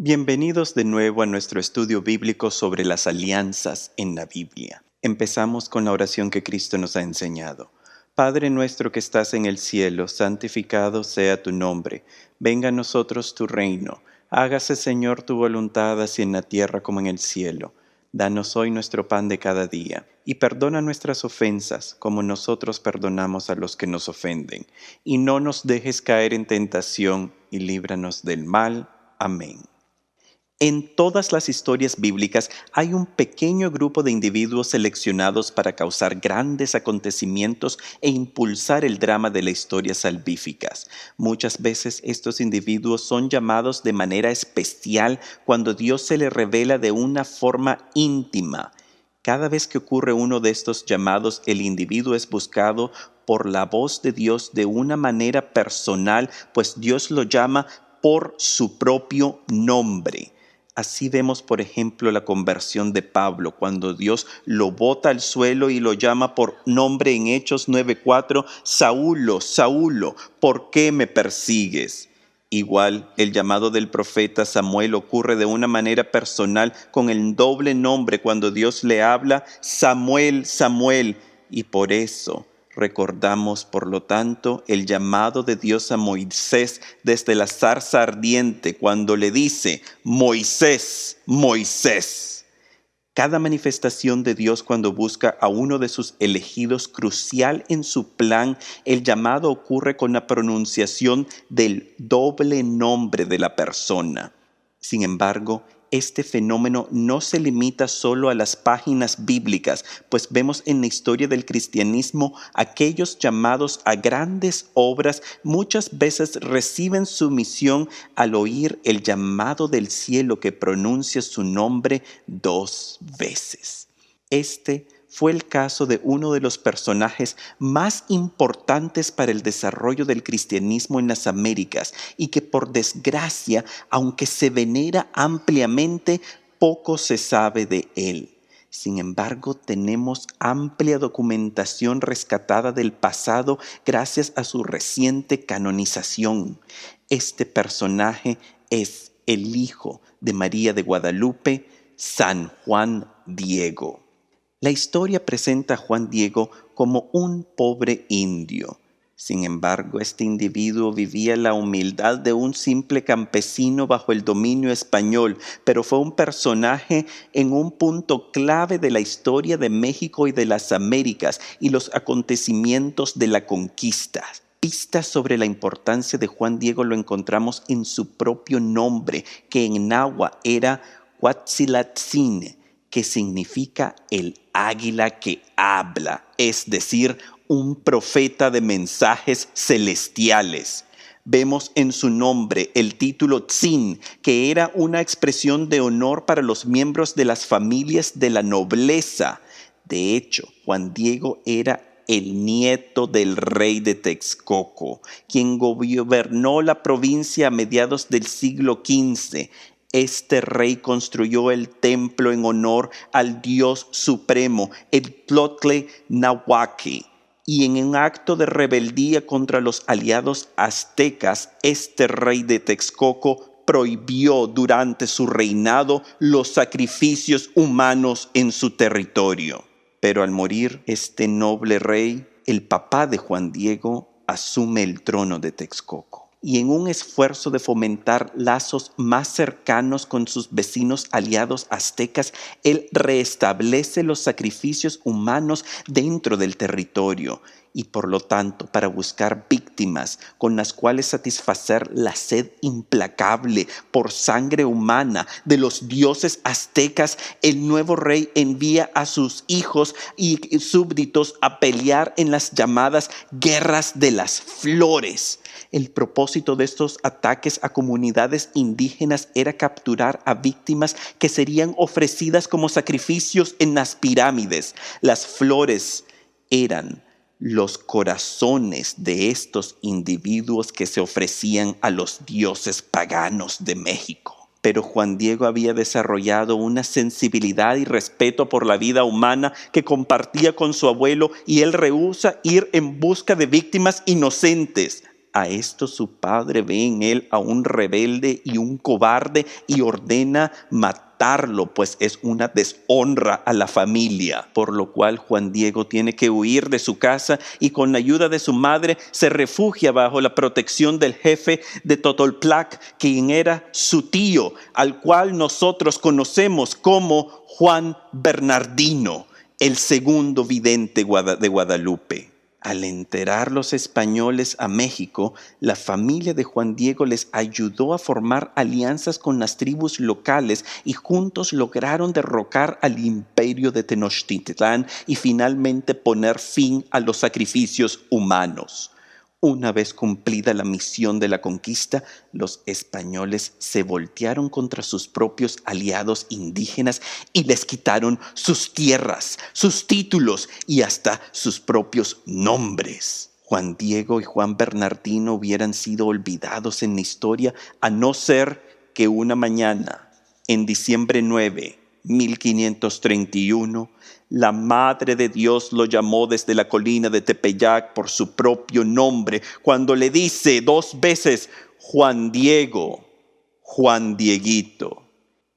Bienvenidos de nuevo a nuestro estudio bíblico sobre las alianzas en la Biblia. Empezamos con la oración que Cristo nos ha enseñado. Padre nuestro que estás en el cielo, santificado sea tu nombre. Venga a nosotros tu reino. Hágase, Señor, tu voluntad así en la tierra como en el cielo. Danos hoy nuestro pan de cada día, y perdona nuestras ofensas, como nosotros perdonamos a los que nos ofenden. Y no nos dejes caer en tentación, y líbranos del mal. Amén. En todas las historias bíblicas hay un pequeño grupo de individuos seleccionados para causar grandes acontecimientos e impulsar el drama de las historias salvíficas. Muchas veces estos individuos son llamados de manera especial cuando Dios se les revela de una forma íntima. Cada vez que ocurre uno de estos llamados, el individuo es buscado por la voz de Dios de una manera personal, pues Dios lo llama por su propio nombre. Así vemos, por ejemplo, la conversión de Pablo, cuando Dios lo bota al suelo y lo llama por nombre en Hechos 9:4, Saulo, Saulo, ¿por qué me persigues? Igual, el llamado del profeta Samuel ocurre de una manera personal con el doble nombre cuando Dios le habla, Samuel, Samuel, y por eso recordamos, por lo tanto, el llamado de Dios a Moisés desde la zarza ardiente cuando le dice, Moisés, Moisés. Cada manifestación de Dios cuando busca a uno de sus elegidos crucial en su plan, el llamado ocurre con la pronunciación del doble nombre de la persona. Sin embargo, este fenómeno no se limita solo a las páginas bíblicas, pues vemos en la historia del cristianismo aquellos llamados a grandes obras muchas veces reciben su misión al oír el llamado del cielo que pronuncia su nombre 2 veces. Este fue el caso de uno de los personajes más importantes para el desarrollo del cristianismo en las Américas y que por desgracia, aunque se venera ampliamente, poco se sabe de él. Sin embargo, tenemos amplia documentación rescatada del pasado gracias a su reciente canonización. Este personaje es el hijo de María de Guadalupe, San Juan Diego. La historia presenta a Juan Diego como un pobre indio. Sin embargo, este individuo vivía la humildad de un simple campesino bajo el dominio español, pero fue un personaje en un punto clave de la historia de México y de las Américas y los acontecimientos de la conquista. Pistas sobre la importancia de Juan Diego lo encontramos en su propio nombre, que en náhuatl era Huatzilatzin, que significa el águila que habla, es decir, un profeta de mensajes celestiales. Vemos en su nombre el título Tzin, que era una expresión de honor para los miembros de las familias de la nobleza. De hecho, Juan Diego era el nieto del rey de Texcoco, quien gobernó la provincia a mediados del siglo XV. Este rey construyó el templo en honor al Dios supremo, el Tlotle Nahuaqui. Y en un acto de rebeldía contra los aliados aztecas, este rey de Texcoco prohibió durante su reinado los sacrificios humanos en su territorio. Pero al morir este noble rey, el papá de Juan Diego asume el trono de Texcoco. Y en un esfuerzo de fomentar lazos más cercanos con sus vecinos aliados aztecas, él restablece los sacrificios humanos dentro del territorio y por lo tanto para buscar víctimas con las cuales satisfacer la sed implacable por sangre humana de los dioses aztecas, el nuevo rey envía a sus hijos y súbditos a pelear en las llamadas guerras de las flores. El propósito de estos ataques a comunidades indígenas era capturar a víctimas que serían ofrecidas como sacrificios en las pirámides. Las flores eran los corazones de estos individuos que se ofrecían a los dioses paganos de México. Pero Juan Diego había desarrollado una sensibilidad y respeto por la vida humana que compartía con su abuelo y él rehúsa ir en busca de víctimas inocentes. A esto su padre ve en él a un rebelde y un cobarde y ordena matarlo, pues es una deshonra a la familia. Por lo cual Juan Diego tiene que huir de su casa y con la ayuda de su madre se refugia bajo la protección del jefe de Totoltlac, quien era su tío, al cual nosotros conocemos como Juan Bernardino, el segundo vidente de Guadalupe. Al enterar los españoles a México, la familia de Juan Diego les ayudó a formar alianzas con las tribus locales y juntos lograron derrocar al imperio de Tenochtitlán y finalmente poner fin a los sacrificios humanos. Una vez cumplida la misión de la conquista, los españoles se voltearon contra sus propios aliados indígenas y les quitaron sus tierras, sus títulos y hasta sus propios nombres. Juan Diego y Juan Bernardino hubieran sido olvidados en la historia a no ser que una mañana, en diciembre 9, 1531, la Madre de Dios lo llamó desde la colina de Tepeyac por su propio nombre, cuando le dice 2 veces, Juan Diego, Juan Dieguito,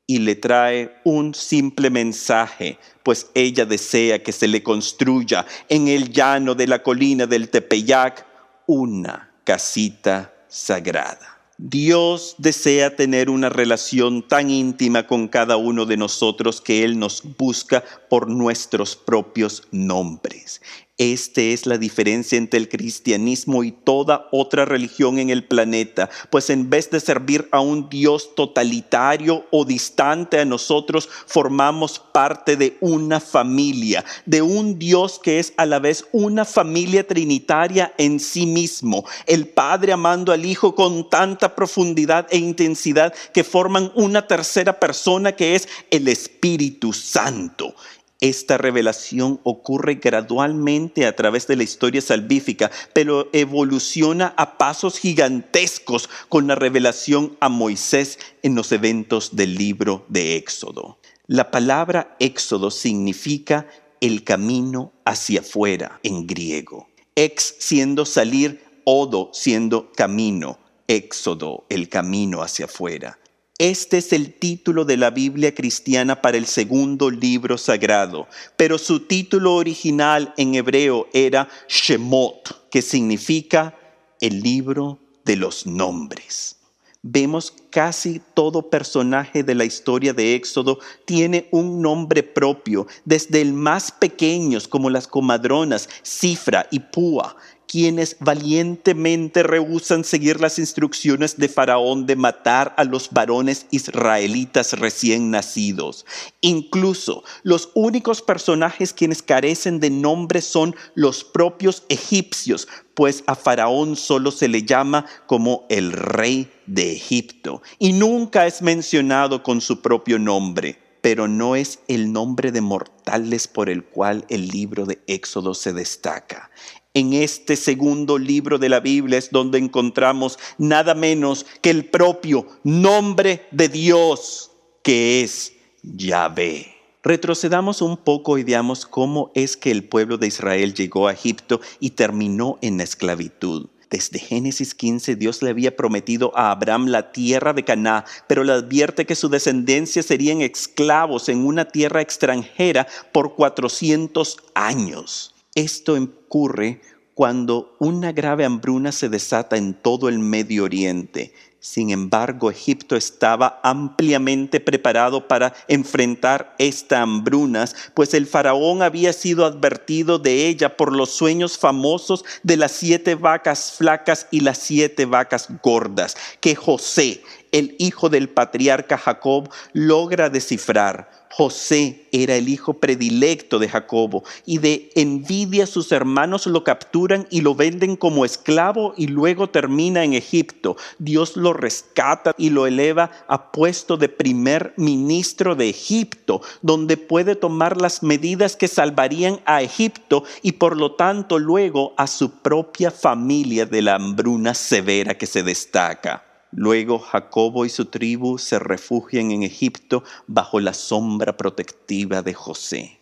y le trae un simple mensaje, pues ella desea que se le construya en el llano de la colina del Tepeyac una casita sagrada. Dios desea tener una relación tan íntima con cada uno de nosotros que Él nos busca por nuestros propios nombres. Esta es la diferencia entre el cristianismo y toda otra religión en el planeta, pues en vez de servir a un Dios totalitario o distante a nosotros, formamos parte de una familia, de un Dios que es a la vez una familia trinitaria en sí mismo, el Padre amando al Hijo con tanta profundidad e intensidad que forman una tercera persona que es el Espíritu Santo. Esta revelación ocurre gradualmente a través de la historia salvífica, pero evoluciona a pasos gigantescos con la revelación a Moisés en los eventos del libro de Éxodo. La palabra Éxodo significa el camino hacia afuera en griego. Ex siendo salir, odo siendo camino, Éxodo, el camino hacia afuera. Este es el título de la Biblia cristiana para el segundo libro sagrado, pero su título original en hebreo era Shemot, que significa el libro de los nombres. Vemos casi todo personaje de la historia de Éxodo tiene un nombre propio, desde el más pequeños como las comadronas Cifra y Púa, quienes valientemente rehúsan seguir las instrucciones de Faraón de matar a los varones israelitas recién nacidos. Incluso los únicos personajes quienes carecen de nombre son los propios egipcios, pues a Faraón solo se le llama como el rey de Egipto y nunca es mencionado con su propio nombre. Pero no es el nombre de mortales por el cual el libro de Éxodo se destaca. En este segundo libro de la Biblia es donde encontramos nada menos que el propio nombre de Dios, que es Yahvé. Retrocedamos un poco y veamos cómo es que el pueblo de Israel llegó a Egipto y terminó en la esclavitud. Desde Génesis 15, Dios le había prometido a Abraham la tierra de Canaán, pero le advierte que su descendencia serían esclavos en una tierra extranjera por 400 años. Esto ocurre cuando una grave hambruna se desata en todo el Medio Oriente. Sin embargo, Egipto estaba ampliamente preparado para enfrentar esta hambruna, pues el faraón había sido advertido de ella por los sueños famosos de las 7 vacas flacas y las 7 vacas gordas, que José, el hijo del patriarca Jacob, logra descifrar. José era el hijo predilecto de Jacobo y de envidia sus hermanos lo capturan y lo venden como esclavo y luego termina en Egipto. Dios lo rescata y lo eleva a puesto de primer ministro de Egipto, donde puede tomar las medidas que salvarían a Egipto y por lo tanto luego a su propia familia de la hambruna severa que se destaca. Luego Jacobo y su tribu se refugian en Egipto bajo la sombra protectiva de José.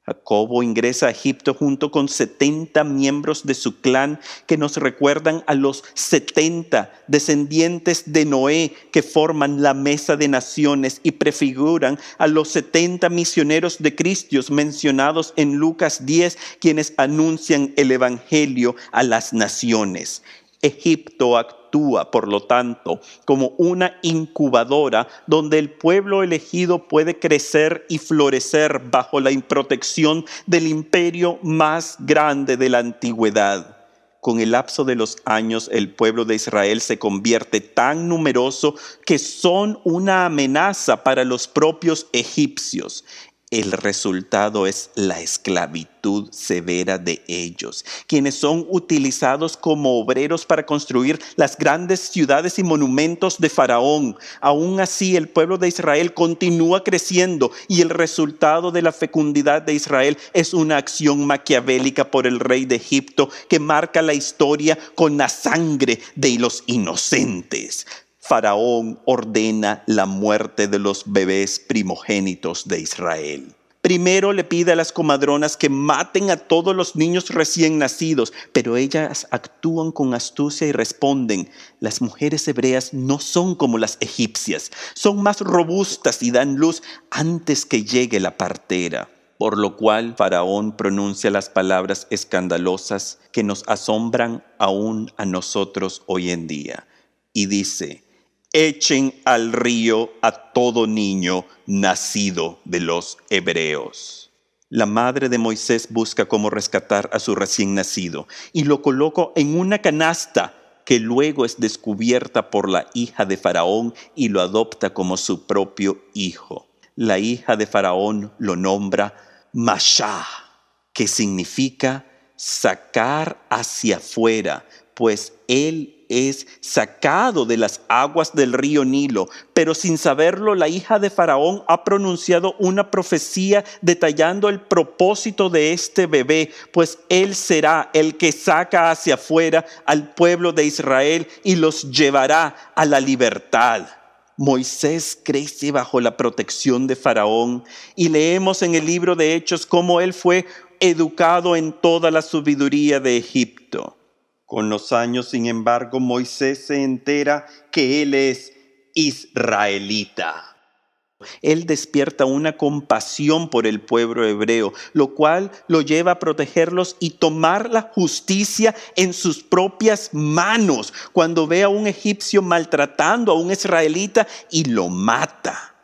Jacobo ingresa a Egipto junto con 70 miembros de su clan que nos recuerdan a los 70 descendientes de Noé que forman la mesa de naciones y prefiguran a los 70 misioneros de Cristo mencionados en Lucas 10, quienes anuncian el evangelio a las naciones. Egipto actúa, por lo tanto, como una incubadora donde el pueblo elegido puede crecer y florecer bajo la protección del imperio más grande de la antigüedad. Con el lapso de los años, el pueblo de Israel se convierte tan numeroso que son una amenaza para los propios egipcios. El resultado es la esclavitud severa de ellos, quienes son utilizados como obreros para construir las grandes ciudades y monumentos de Faraón. Aún así, el pueblo de Israel continúa creciendo y el resultado de la fecundidad de Israel es una acción maquiavélica por el rey de Egipto que marca la historia con la sangre de los inocentes. Faraón ordena la muerte de los bebés primogénitos de Israel. Primero le pide a las comadronas que maten a todos los niños recién nacidos, pero ellas actúan con astucia y responden: las mujeres hebreas no son como las egipcias, son más robustas y dan luz antes que llegue la partera. Por lo cual Faraón pronuncia las palabras escandalosas que nos asombran aún a nosotros hoy en día. Y dice: echen al río a todo niño nacido de los hebreos. La madre de Moisés busca cómo rescatar a su recién nacido y lo coloca en una canasta que luego es descubierta por la hija de Faraón y lo adopta como su propio hijo. La hija de Faraón lo nombra Mashá, que significa sacar hacia afuera, pues él es sacado de las aguas del río Nilo. Pero sin saberlo, la hija de Faraón ha pronunciado una profecía detallando el propósito de este bebé, pues él será el que saca hacia afuera al pueblo de Israel y los llevará a la libertad. Moisés crece bajo la protección de Faraón y leemos en el libro de Hechos cómo él fue educado en toda la sabiduría de Egipto. Con los años, sin embargo, Moisés se entera que él es israelita. Él despierta una compasión por el pueblo hebreo, lo cual lo lleva a protegerlos y tomar la justicia en sus propias manos cuando ve a un egipcio maltratando a un israelita y lo mata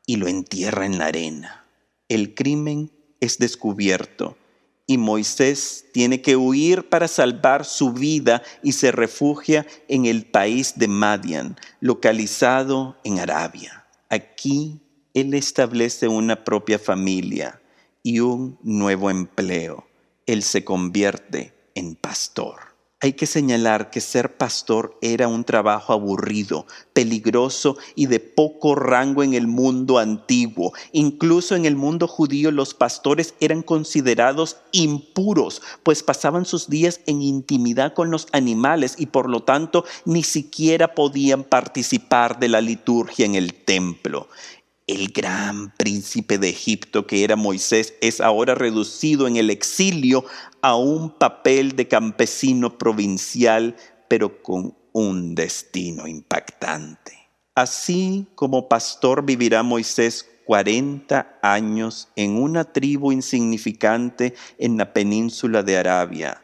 y lo entierra en la arena. El crimen es descubierto y Moisés tiene que huir para salvar su vida y se refugia en el país de Madián, localizado en Arabia. Aquí él establece una propia familia y un nuevo empleo. Él se convierte en pastor. Hay que señalar que ser pastor era un trabajo aburrido, peligroso y de poco rango en el mundo antiguo. Incluso en el mundo judío los pastores eran considerados impuros, pues pasaban sus días en intimidad con los animales y por lo tanto ni siquiera podían participar de la liturgia en el templo. El gran príncipe de Egipto, que era Moisés, es ahora reducido en el exilio a un papel de campesino provincial, pero con un destino impactante. Así como pastor vivirá Moisés 40 años en una tribu insignificante en la península de Arabia,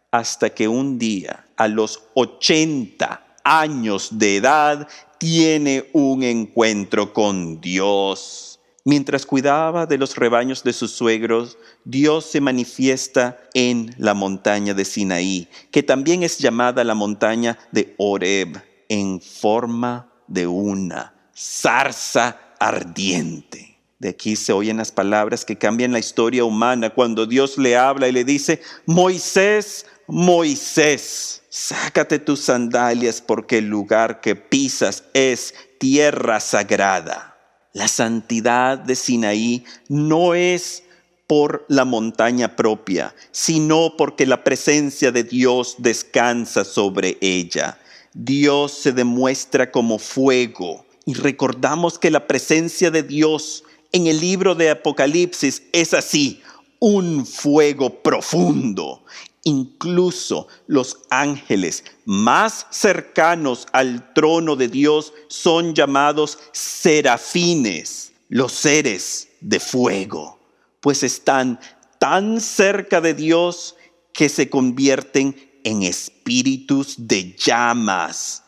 hasta que un día, a los 80 años de edad, tiene un encuentro con Dios. Mientras cuidaba de los rebaños de sus suegros, Dios se manifiesta en la montaña de Sinaí, que también es llamada la montaña de Horeb, en forma de una zarza ardiente. De aquí se oyen las palabras que cambian la historia humana cuando Dios le habla y le dice: Moisés, Moisés, sácate tus sandalias porque el lugar que pisas es tierra sagrada. La santidad de Sinaí no es por la montaña propia, sino porque la presencia de Dios descansa sobre ella. Dios se demuestra como fuego y recordamos que la presencia de Dios en el libro de Apocalipsis es así: un fuego profundo. Incluso los ángeles más cercanos al trono de Dios son llamados serafines, los seres de fuego, pues están tan cerca de Dios que se convierten en espíritus de llamas.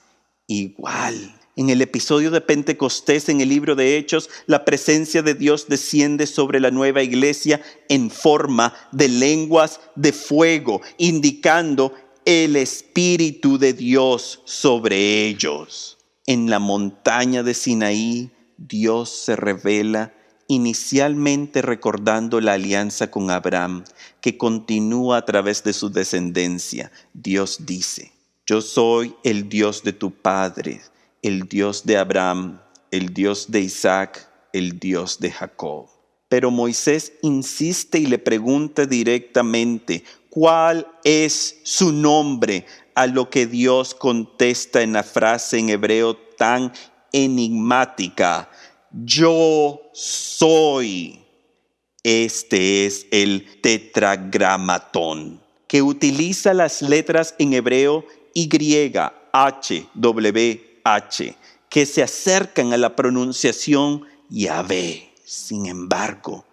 Igual, en el episodio de Pentecostés, en el libro de Hechos, la presencia de Dios desciende sobre la nueva iglesia en forma de lenguas de fuego, indicando el Espíritu de Dios sobre ellos. En la montaña de Sinaí, Dios se revela inicialmente recordando la alianza con Abraham, que continúa a través de su descendencia. Dios dice: yo soy el Dios de tu padre, el Dios de Abraham, el Dios de Isaac, el Dios de Jacob. Pero Moisés insiste y le pregunta directamente: ¿cuál es su nombre? A lo que Dios contesta en la frase en hebreo tan enigmática: yo soy. Este es el tetragramatón, que utiliza las letras en hebreo YHWH, que se acercan a la pronunciación Yahvé. Sin embargo,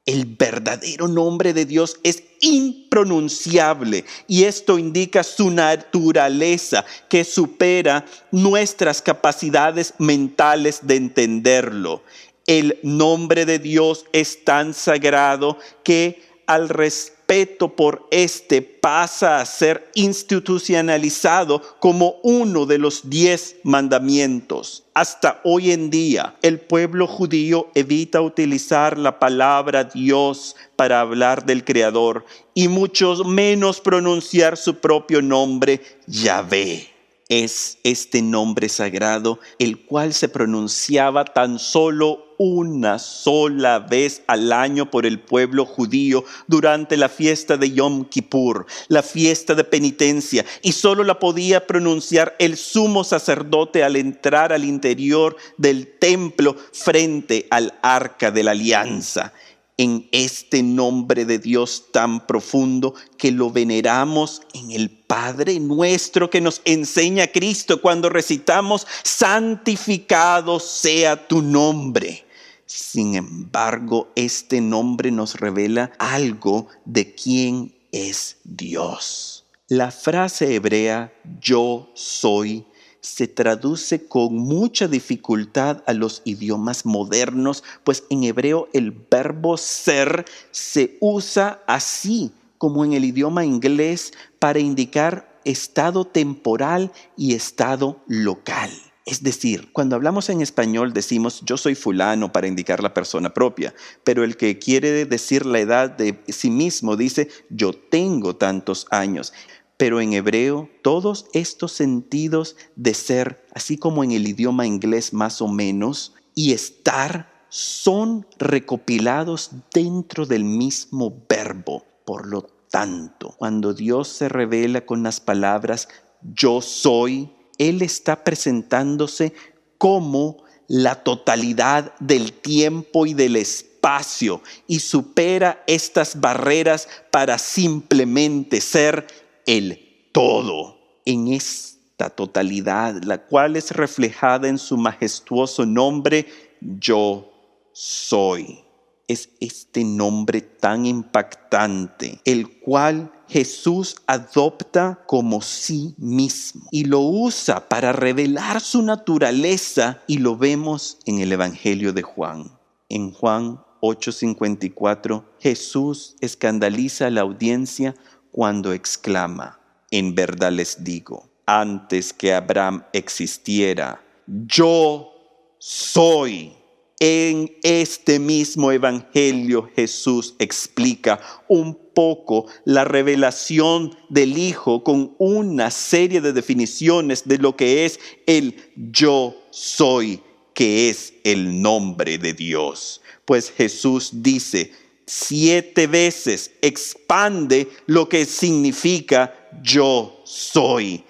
el verdadero nombre de Dios es impronunciable, y esto indica su naturaleza, que supera nuestras capacidades mentales de entenderlo. El nombre de Dios es tan sagrado que al respeto por este pasa a ser institucionalizado como uno de los 10 mandamientos. Hasta hoy en día, el pueblo judío evita utilizar la palabra Dios para hablar del Creador, y mucho menos pronunciar su propio nombre, Yahvé. Es este nombre sagrado el cual se pronunciaba tan solo una sola vez al año por el pueblo judío durante la fiesta de Yom Kippur, la fiesta de penitencia, y solo la podía pronunciar el sumo sacerdote al entrar al interior del templo frente al arca de la alianza. En este nombre de Dios tan profundo que lo veneramos en el Padre Nuestro que nos enseña Cristo cuando recitamos: santificado sea tu nombre. Sin embargo, este nombre nos revela algo de quién es Dios. La frase hebrea yo soy se traduce con mucha dificultad a los idiomas modernos, pues en hebreo el verbo ser se usa así como en el idioma inglés para indicar estado temporal y estado local. Es decir, cuando hablamos en español decimos yo soy fulano para indicar la persona propia, pero el que quiere decir la edad de sí mismo dice yo tengo tantos años. Pero en hebreo, todos estos sentidos de ser, así como en el idioma inglés más o menos, y estar, son recopilados dentro del mismo verbo. Por lo tanto, cuando Dios se revela con las palabras yo soy, Él está presentándose como la totalidad del tiempo y del espacio, y supera estas barreras para simplemente ser el todo. En esta totalidad, la cual es reflejada en su majestuoso nombre, yo soy. Es este nombre tan impactante, el cual Jesús adopta como sí mismo y lo usa para revelar su naturaleza, y lo vemos en el Evangelio de Juan. En Juan 8:54, Jesús escandaliza a la audiencia cuando exclama: en verdad les digo, antes que Abraham existiera, yo soy. En este mismo evangelio Jesús explica un poco la revelación del Hijo con una serie de definiciones de lo que es el yo soy, que es el nombre de Dios. Pues Jesús dice 7 veces, expande lo que significa yo soy.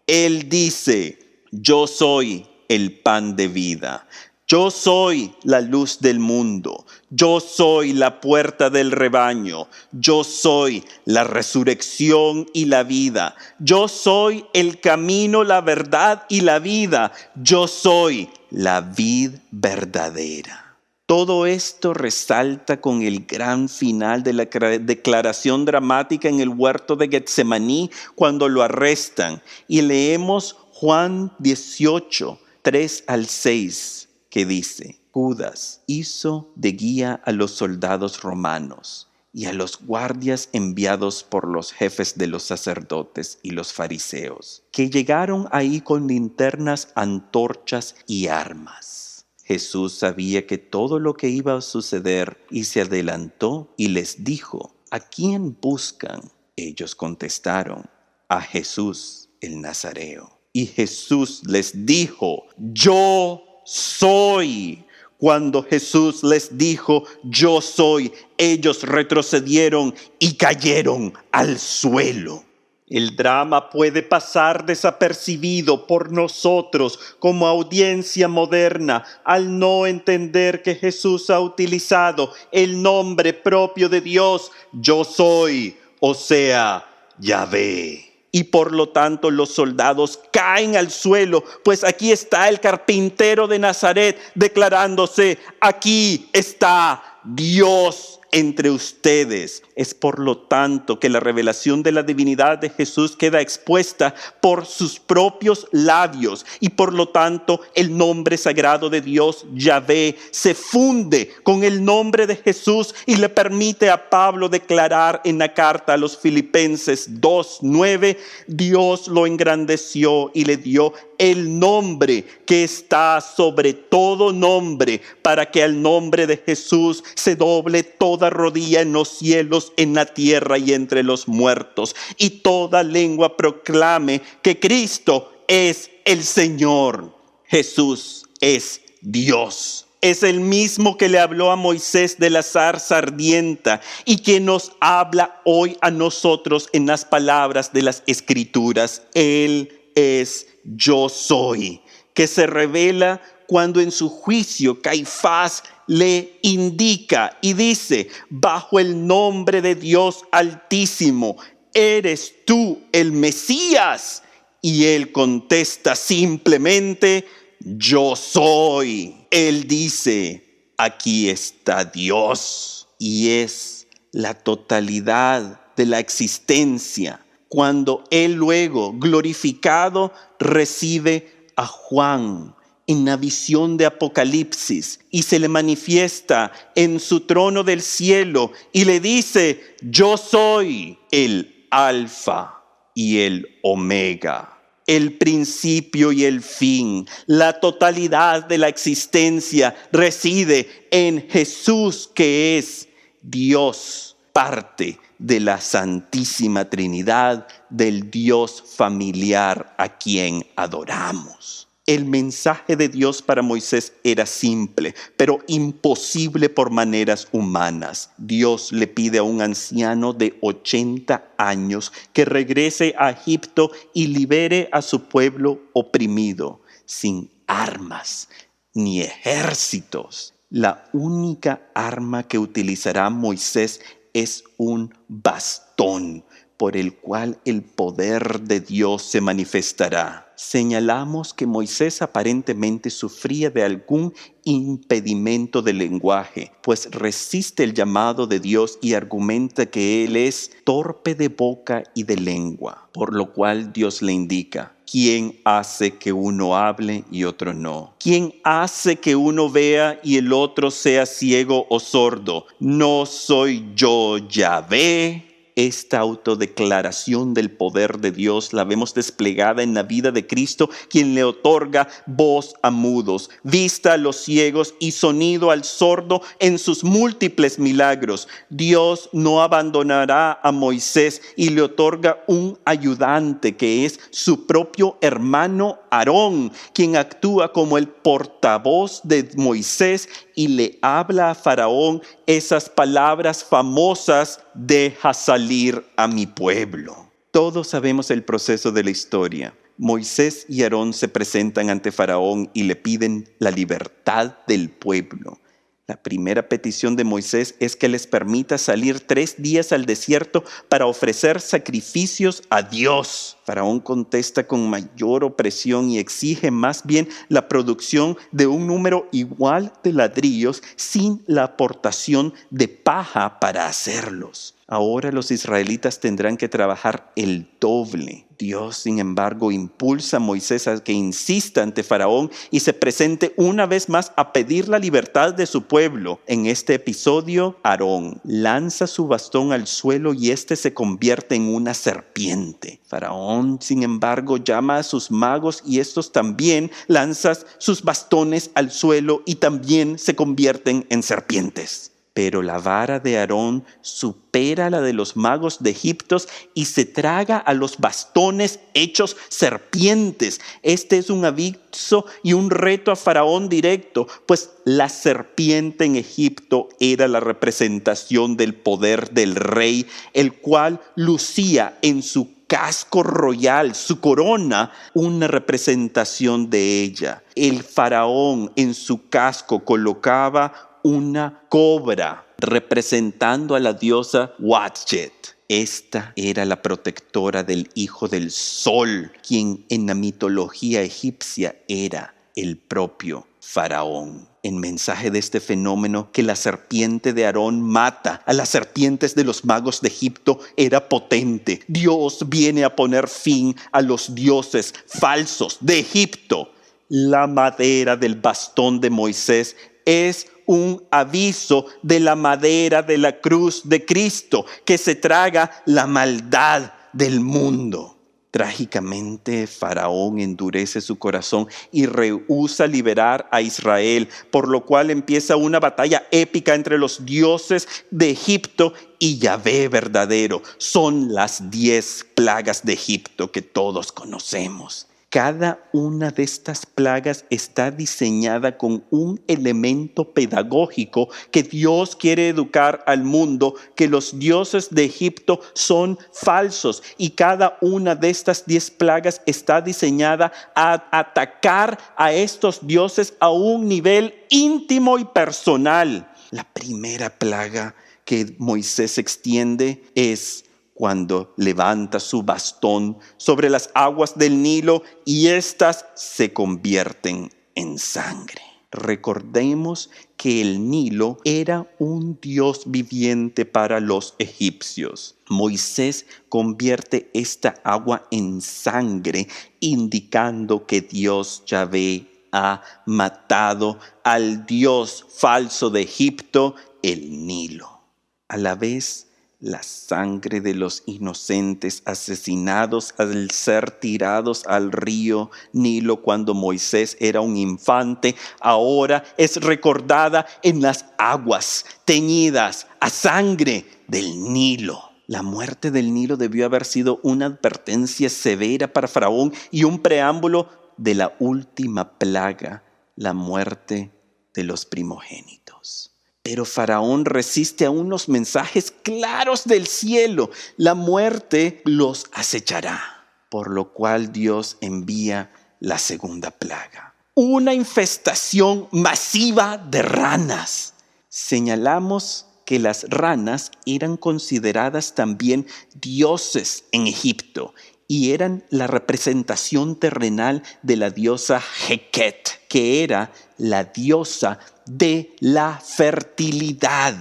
Él dice: yo soy el pan de vida. Yo soy la luz del mundo, yo soy la puerta del rebaño, yo soy la resurrección y la vida, yo soy el camino, la verdad y la vida, yo soy la vid verdadera. Todo esto resalta con el gran final de la declaración dramática en el huerto de Getsemaní cuando lo arrestan. Y leemos Juan 18, 3 al 6. Que dice: Judas hizo de guía a los soldados romanos y a los guardias enviados por los jefes de los sacerdotes y los fariseos, que llegaron ahí con linternas, antorchas y armas. Jesús sabía que todo lo que iba a suceder y se adelantó y les dijo: ¿A quién buscan? Ellos contestaron: a Jesús el Nazareo. Y Jesús les dijo: Yo soy. Cuando Jesús les dijo: yo soy, ellos retrocedieron y cayeron al suelo. El drama puede pasar desapercibido por nosotros como audiencia moderna al no entender que Jesús ha utilizado el nombre propio de Dios, yo soy, o sea, Yahvé. Y por lo tanto los soldados caen al suelo, pues aquí está el carpintero de Nazaret declarándose: aquí está Dios entre ustedes. Es por lo tanto que la revelación de la divinidad de Jesús queda expuesta por sus propios labios y por lo tanto el nombre sagrado de Dios, Yahvé, se funde con el nombre de Jesús y le permite a Pablo declarar en la carta a los Filipenses 2:9: Dios lo engrandeció y le dio el nombre que está sobre todo nombre, para que al nombre de Jesús se doble toda rodilla en los cielos, en la tierra y entre los muertos, y toda lengua proclame que Cristo es el Señor. Jesús es Dios. Es el mismo que le habló a Moisés de la zarza ardiente y que nos habla hoy a nosotros en las palabras de las Escrituras. Él es yo soy, que se revela cuando en su juicio Caifás le indica y dice: bajo el nombre de Dios Altísimo, ¿eres tú el Mesías? Y él contesta simplemente: yo soy. Él dice: aquí está Dios. Y es la totalidad de la existencia. Cuando él luego, glorificado, recibe a Juan en la visión de Apocalipsis y se le manifiesta en su trono del cielo y le dice: yo soy el Alfa y el Omega, el principio y el fin. La totalidad de la existencia reside en Jesús, que es Dios, parte de la Santísima Trinidad, del Dios familiar a quien adoramos. El mensaje de Dios para Moisés era simple, pero imposible por maneras humanas. Dios le pide a un anciano de 80 años que regrese a Egipto y libere a su pueblo oprimido, sin armas ni ejércitos. La única arma que utilizará Moisés es un bastón por el cual el poder de Dios se manifestará. Señalamos que Moisés aparentemente sufría de algún impedimento de lenguaje, pues resiste el llamado de Dios y argumenta que él es torpe de boca y de lengua, por lo cual Dios le indica: ¿quién hace que uno hable y otro no? ¿Quién hace que uno vea y el otro sea ciego o sordo? ¿No soy yo Yahvé? Esta autodeclaración del poder de Dios la vemos desplegada en la vida de Cristo, quien le otorga voz a mudos, vista a los ciegos y sonido al sordo en sus múltiples milagros. Dios no abandonará a Moisés y le otorga un ayudante que es su propio hermano Aarón, quien actúa como el portavoz de Moisés y le habla a Faraón esas palabras famosas: deja salir a mi pueblo. Todos sabemos el proceso de la historia. Moisés y Aarón se presentan ante Faraón y le piden la libertad del pueblo. La primera petición de Moisés es que les permita salir 3 días al desierto para ofrecer sacrificios a Dios. Faraón contesta con mayor opresión y exige más bien la producción de un número igual de ladrillos sin la aportación de paja para hacerlos. Ahora los israelitas tendrán que trabajar el doble. Dios, sin embargo, impulsa a Moisés a que insista ante Faraón y se presente una vez más a pedir la libertad de su pueblo. En este episodio, Aarón lanza su bastón al suelo y éste se convierte en una serpiente. Faraón, sin embargo, llama a sus magos y estos también lanzan sus bastones al suelo y también se convierten en serpientes. Pero la vara de Aarón supera la de los magos de Egipto y se traga a los bastones hechos serpientes. Este es un aviso y un reto a Faraón directo, pues la serpiente en Egipto era la representación del poder del rey, el cual lucía en su casco royal, su corona, una representación de ella. El faraón en su casco colocaba una cobra representando a la diosa Watchet. Esta era la protectora del hijo del sol, quien en la mitología egipcia era el propio faraón. El mensaje de este fenómeno, que la serpiente de Aarón mata a las serpientes de los magos de Egipto, era potente. Dios viene a poner fin a los dioses falsos de Egipto. La madera del bastón de Moisés es un aviso de la madera de la cruz de Cristo, que se traga la maldad del mundo. Trágicamente, Faraón endurece su corazón y rehúsa liberar a Israel, por lo cual empieza una batalla épica entre los dioses de Egipto y Yahvé verdadero. Son las 10 plagas de Egipto que todos conocemos. Cada una de estas plagas está diseñada con un elemento pedagógico que Dios quiere educar al mundo, que los dioses de Egipto son falsos, y cada una de estas 10 plagas está diseñada a atacar a estos dioses a un nivel íntimo y personal. La primera plaga que Moisés extiende es cuando levanta su bastón sobre las aguas del Nilo y éstas se convierten en sangre. Recordemos que el Nilo era un dios viviente para los egipcios. Moisés convierte esta agua en sangre, indicando que Dios Yahvé ha matado al dios falso de Egipto, el Nilo. A la vez, la sangre de los inocentes asesinados al ser tirados al río Nilo cuando Moisés era un infante, ahora es recordada en las aguas teñidas a sangre del Nilo. La muerte del Nilo debió haber sido una advertencia severa para Faraón y un preámbulo de la última plaga, la muerte de los primogénitos. Pero Faraón resiste a unos mensajes claros del cielo. La muerte los acechará, por lo cual Dios envía la segunda plaga. Una infestación masiva de ranas. Señalamos que las ranas eran consideradas también dioses en Egipto y eran la representación terrenal de la diosa Heket, que era la diosa de la fertilidad.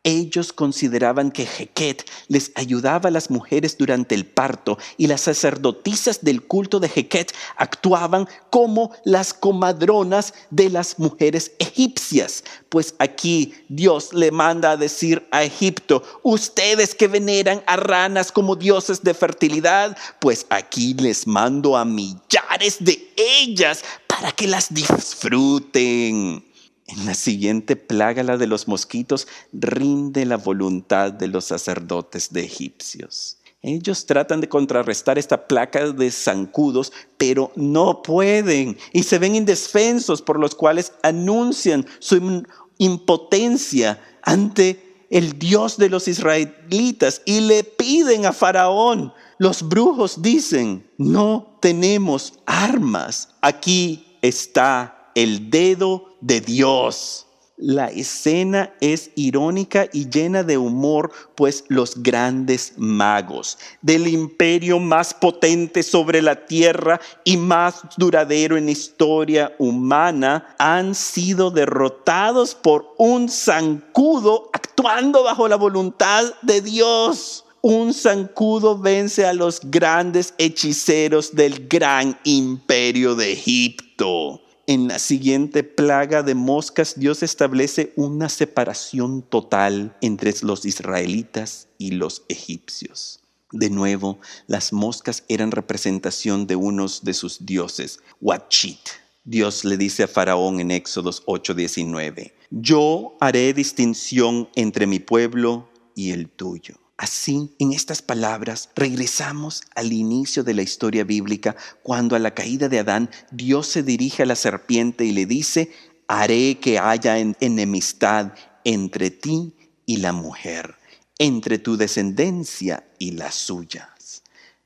Ellos consideraban que Heket les ayudaba a las mujeres durante el parto y las sacerdotisas del culto de Heket actuaban como las comadronas de las mujeres egipcias. Pues aquí Dios le manda a decir a Egipto: ustedes que veneran a ranas como dioses de fertilidad, pues aquí les mando a millares de ellas para que las disfruten. En la siguiente plaga, la de los mosquitos, rinde la voluntad de los sacerdotes de egipcios. Ellos tratan de contrarrestar esta plaga de zancudos, pero no pueden y se ven indefensos, por los cuales anuncian su impotencia ante el Dios de los israelitas y le piden a Faraón: Los brujos dicen, no tenemos armas. Aquí está el dedo de Dios. La escena es irónica y llena de humor, pues los grandes magos del imperio más potente sobre la tierra y más duradero en la historia humana han sido derrotados por un zancudo actuando bajo la voluntad de Dios. Un zancudo vence a los grandes hechiceros del gran imperio de Egipto. En la siguiente plaga de moscas, Dios establece una separación total entre los israelitas y los egipcios. De nuevo, las moscas eran representación de unos de sus dioses, Huachit. Dios le dice a Faraón en Éxodos 8:19, yo haré distinción entre mi pueblo y el tuyo. Así, en estas palabras, regresamos al inicio de la historia bíblica, cuando a la caída de Adán, Dios se dirige a la serpiente y le dice, haré que haya enemistad entre ti y la mujer, entre tu descendencia y las suyas.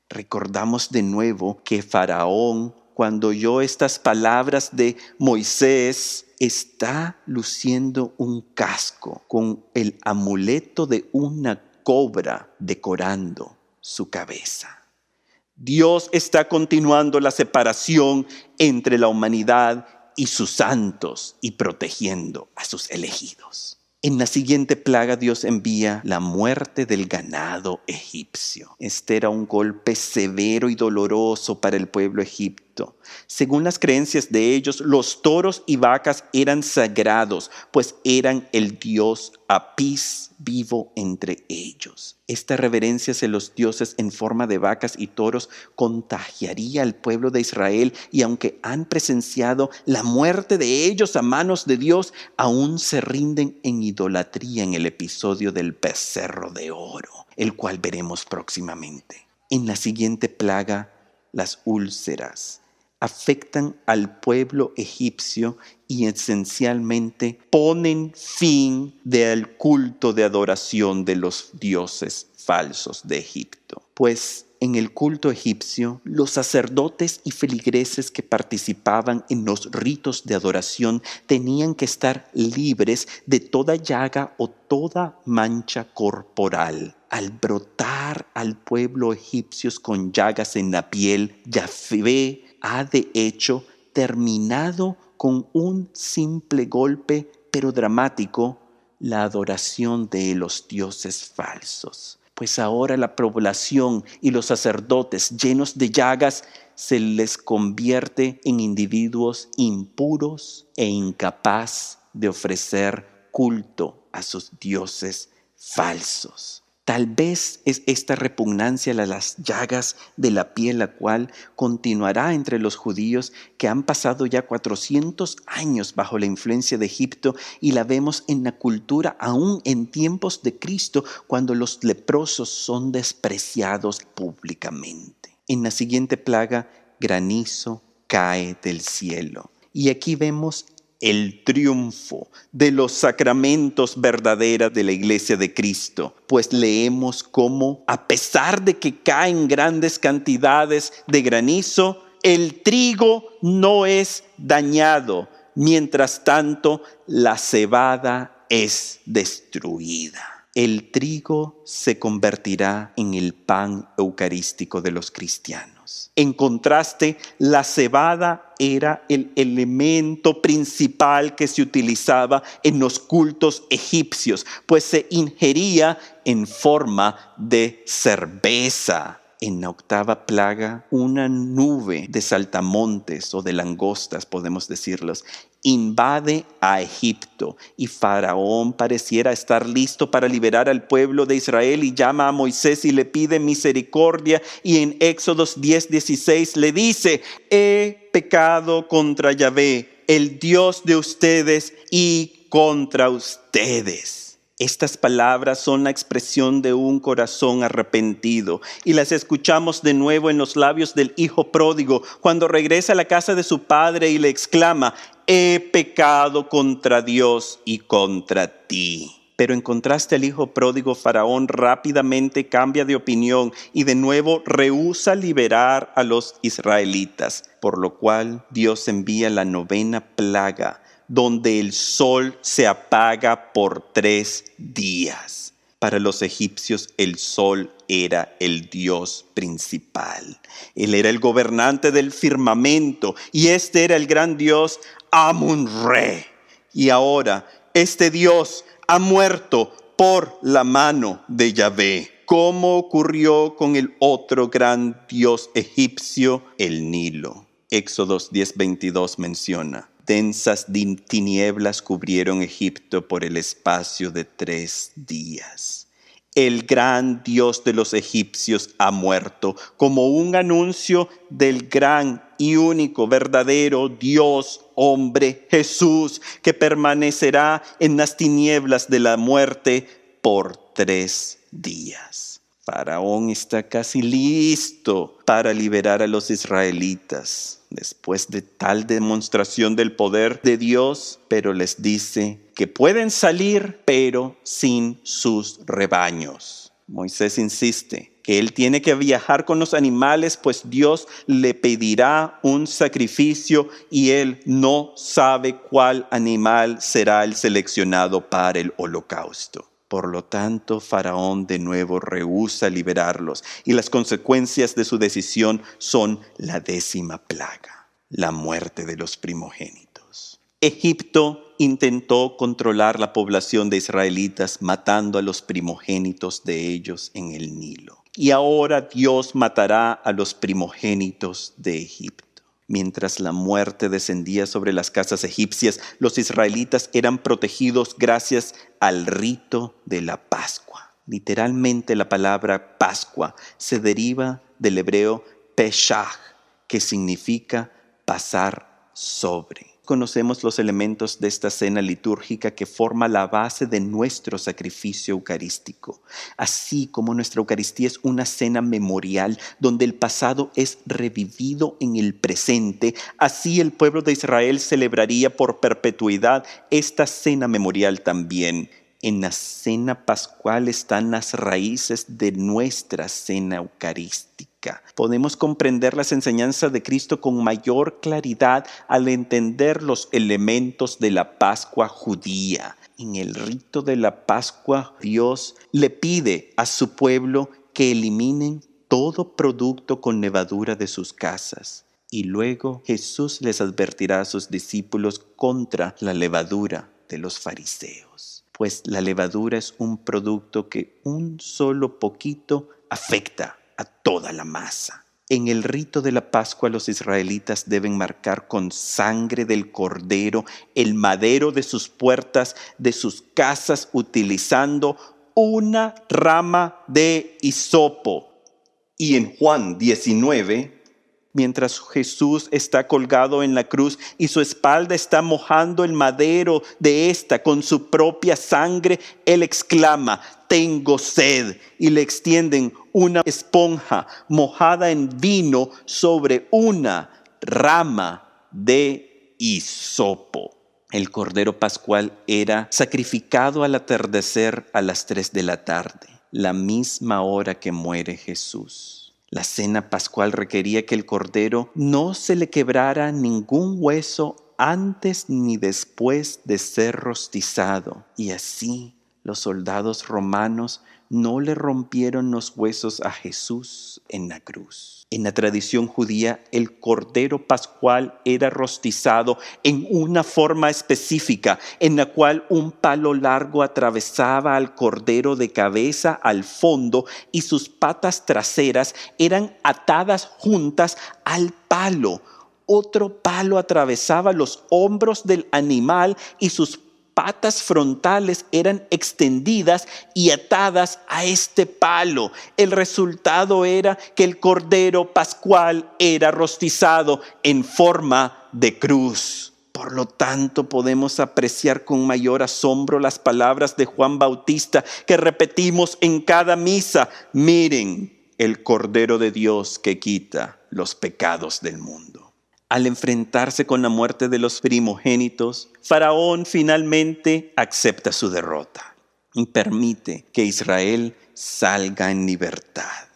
Recordamos de nuevo que Faraón, cuando oyó estas palabras de Moisés, está luciendo un casco con el amuleto de una cobra decorando su cabeza. Dios está continuando la separación entre la humanidad y sus santos y protegiendo a sus elegidos. En la siguiente plaga Dios envía la muerte del ganado egipcio. Este era un golpe severo y doloroso para el pueblo egipcio. Según las creencias de ellos, los toros y vacas eran sagrados, pues eran el dios Apis vivo entre ellos. Esta reverencia hacia los dioses en forma de vacas y toros contagiaría al pueblo de Israel, y aunque han presenciado la muerte de ellos a manos de Dios, aún se rinden en idolatría en el episodio del becerro de oro, el cual veremos próximamente. En la siguiente plaga, las úlceras afectan al pueblo egipcio y esencialmente ponen fin al culto de adoración de los dioses falsos de Egipto. Pues en el culto egipcio, los sacerdotes y feligreses que participaban en los ritos de adoración tenían que estar libres de toda llaga o toda mancha corporal. Al brotar al pueblo egipcio con llagas en la piel, Yahvé ha de hecho terminado con un simple golpe, pero dramático, la adoración de los dioses falsos. Pues ahora la población y los sacerdotes llenos de llagas se les convierte en individuos impuros e incapaz de ofrecer culto a sus dioses falsos. Tal vez es esta repugnancia a las llagas de la piel la cual continuará entre los judíos que han pasado ya 400 años bajo la influencia de Egipto, y la vemos en la cultura aún en tiempos de Cristo, cuando los leprosos son despreciados públicamente. En la siguiente plaga, granizo cae del cielo. Y aquí vemos el triunfo de los sacramentos verdaderos de la Iglesia de Cristo, pues leemos cómo, a pesar de que caen grandes cantidades de granizo, el trigo no es dañado, mientras tanto la cebada es destruida. El trigo se convertirá en el pan eucarístico de los cristianos. En contraste, la cebada era el elemento principal que se utilizaba en los cultos egipcios, pues se ingería en forma de cerveza. En la octava plaga, una nube de saltamontes o de langostas, podemos decirlos, invade a Egipto, y Faraón pareciera estar listo para liberar al pueblo de Israel y llama a Moisés y le pide misericordia, y en Éxodos 10:16 le dice: he pecado contra Yahvé, el Dios de ustedes, y contra ustedes. Estas palabras son la expresión de un corazón arrepentido, y las escuchamos de nuevo en los labios del hijo pródigo cuando regresa a la casa de su padre y le exclama: he pecado contra Dios y contra ti. Pero en contraste al hijo pródigo, Faraón rápidamente cambia de opinión y de nuevo rehúsa liberar a los israelitas, por lo cual Dios envía la 9ª plaga, donde el sol se apaga por 3 días. Para los egipcios el sol era el dios principal. Él era el gobernante del firmamento y este era el gran dios Amun-Re. Y ahora este dios ha muerto por la mano de Yahvé, como ocurrió con el otro gran dios egipcio, el Nilo. Éxodos 10:22 menciona: densas tinieblas cubrieron Egipto por el espacio de 3 días. El gran Dios de los egipcios ha muerto, como un anuncio del gran y único verdadero Dios, hombre, Jesús, que permanecerá en las tinieblas de la muerte por 3 días. Faraón está casi listo para liberar a los israelitas después de tal demostración del poder de Dios, pero les dice que pueden salir, pero sin sus rebaños. Moisés insiste que él tiene que viajar con los animales, pues Dios le pedirá un sacrificio y él no sabe cuál animal será el seleccionado para el holocausto. Por lo tanto, Faraón de nuevo rehúsa liberarlos y las consecuencias de su decisión son la 10ª plaga, la muerte de los primogénitos. Egipto intentó controlar la población de israelitas matando a los primogénitos de ellos en el Nilo. Y ahora Dios matará a los primogénitos de Egipto. Mientras la muerte descendía sobre las casas egipcias, los israelitas eran protegidos gracias al rito de la Pascua. Literalmente la palabra Pascua se deriva del hebreo Peshach, que significa pasar sobre. Conocemos los elementos de esta cena litúrgica que forma la base de nuestro sacrificio eucarístico. Así como nuestra Eucaristía es una cena memorial donde el pasado es revivido en el presente, así el pueblo de Israel celebraría por perpetuidad esta cena memorial también. En la cena pascual están las raíces de nuestra cena eucarística. Podemos comprender las enseñanzas de Cristo con mayor claridad al entender los elementos de la Pascua judía. En el rito de la Pascua, Dios le pide a su pueblo que eliminen todo producto con levadura de sus casas. Y luego Jesús les advertirá a sus discípulos contra la levadura de los fariseos. Pues la levadura es un producto que un solo poquito afecta a toda la masa. En el rito de la Pascua los israelitas deben marcar con sangre del cordero el madero de sus puertas, de sus casas, utilizando una rama de hisopo. Y en Juan 19, mientras Jesús está colgado en la cruz y su espalda está mojando el madero de esta con su propia sangre, él exclama: tengo sed, y le extienden una esponja mojada en vino sobre una rama de hisopo. El cordero pascual era sacrificado al atardecer a las 3 de la tarde, la misma hora que muere Jesús. La cena pascual requería que el cordero no se le quebrara ningún hueso antes ni después de ser rostizado. Y así los soldados romanos no le rompieron los huesos a Jesús en la cruz. En la tradición judía, el cordero pascual era rostizado en una forma específica, en la cual un palo largo atravesaba al cordero de cabeza al fondo y sus patas traseras eran atadas juntas al palo. Otro palo atravesaba los hombros del animal y sus patas frontales eran extendidas y atadas a este palo. El resultado era que el cordero pascual era rostizado en forma de cruz. Por lo tanto, podemos apreciar con mayor asombro las palabras de Juan Bautista que repetimos en cada misa: miren el Cordero de Dios que quita los pecados del mundo. Al enfrentarse con la muerte de los primogénitos, Faraón finalmente acepta su derrota. y permite que Israel salga en libertad.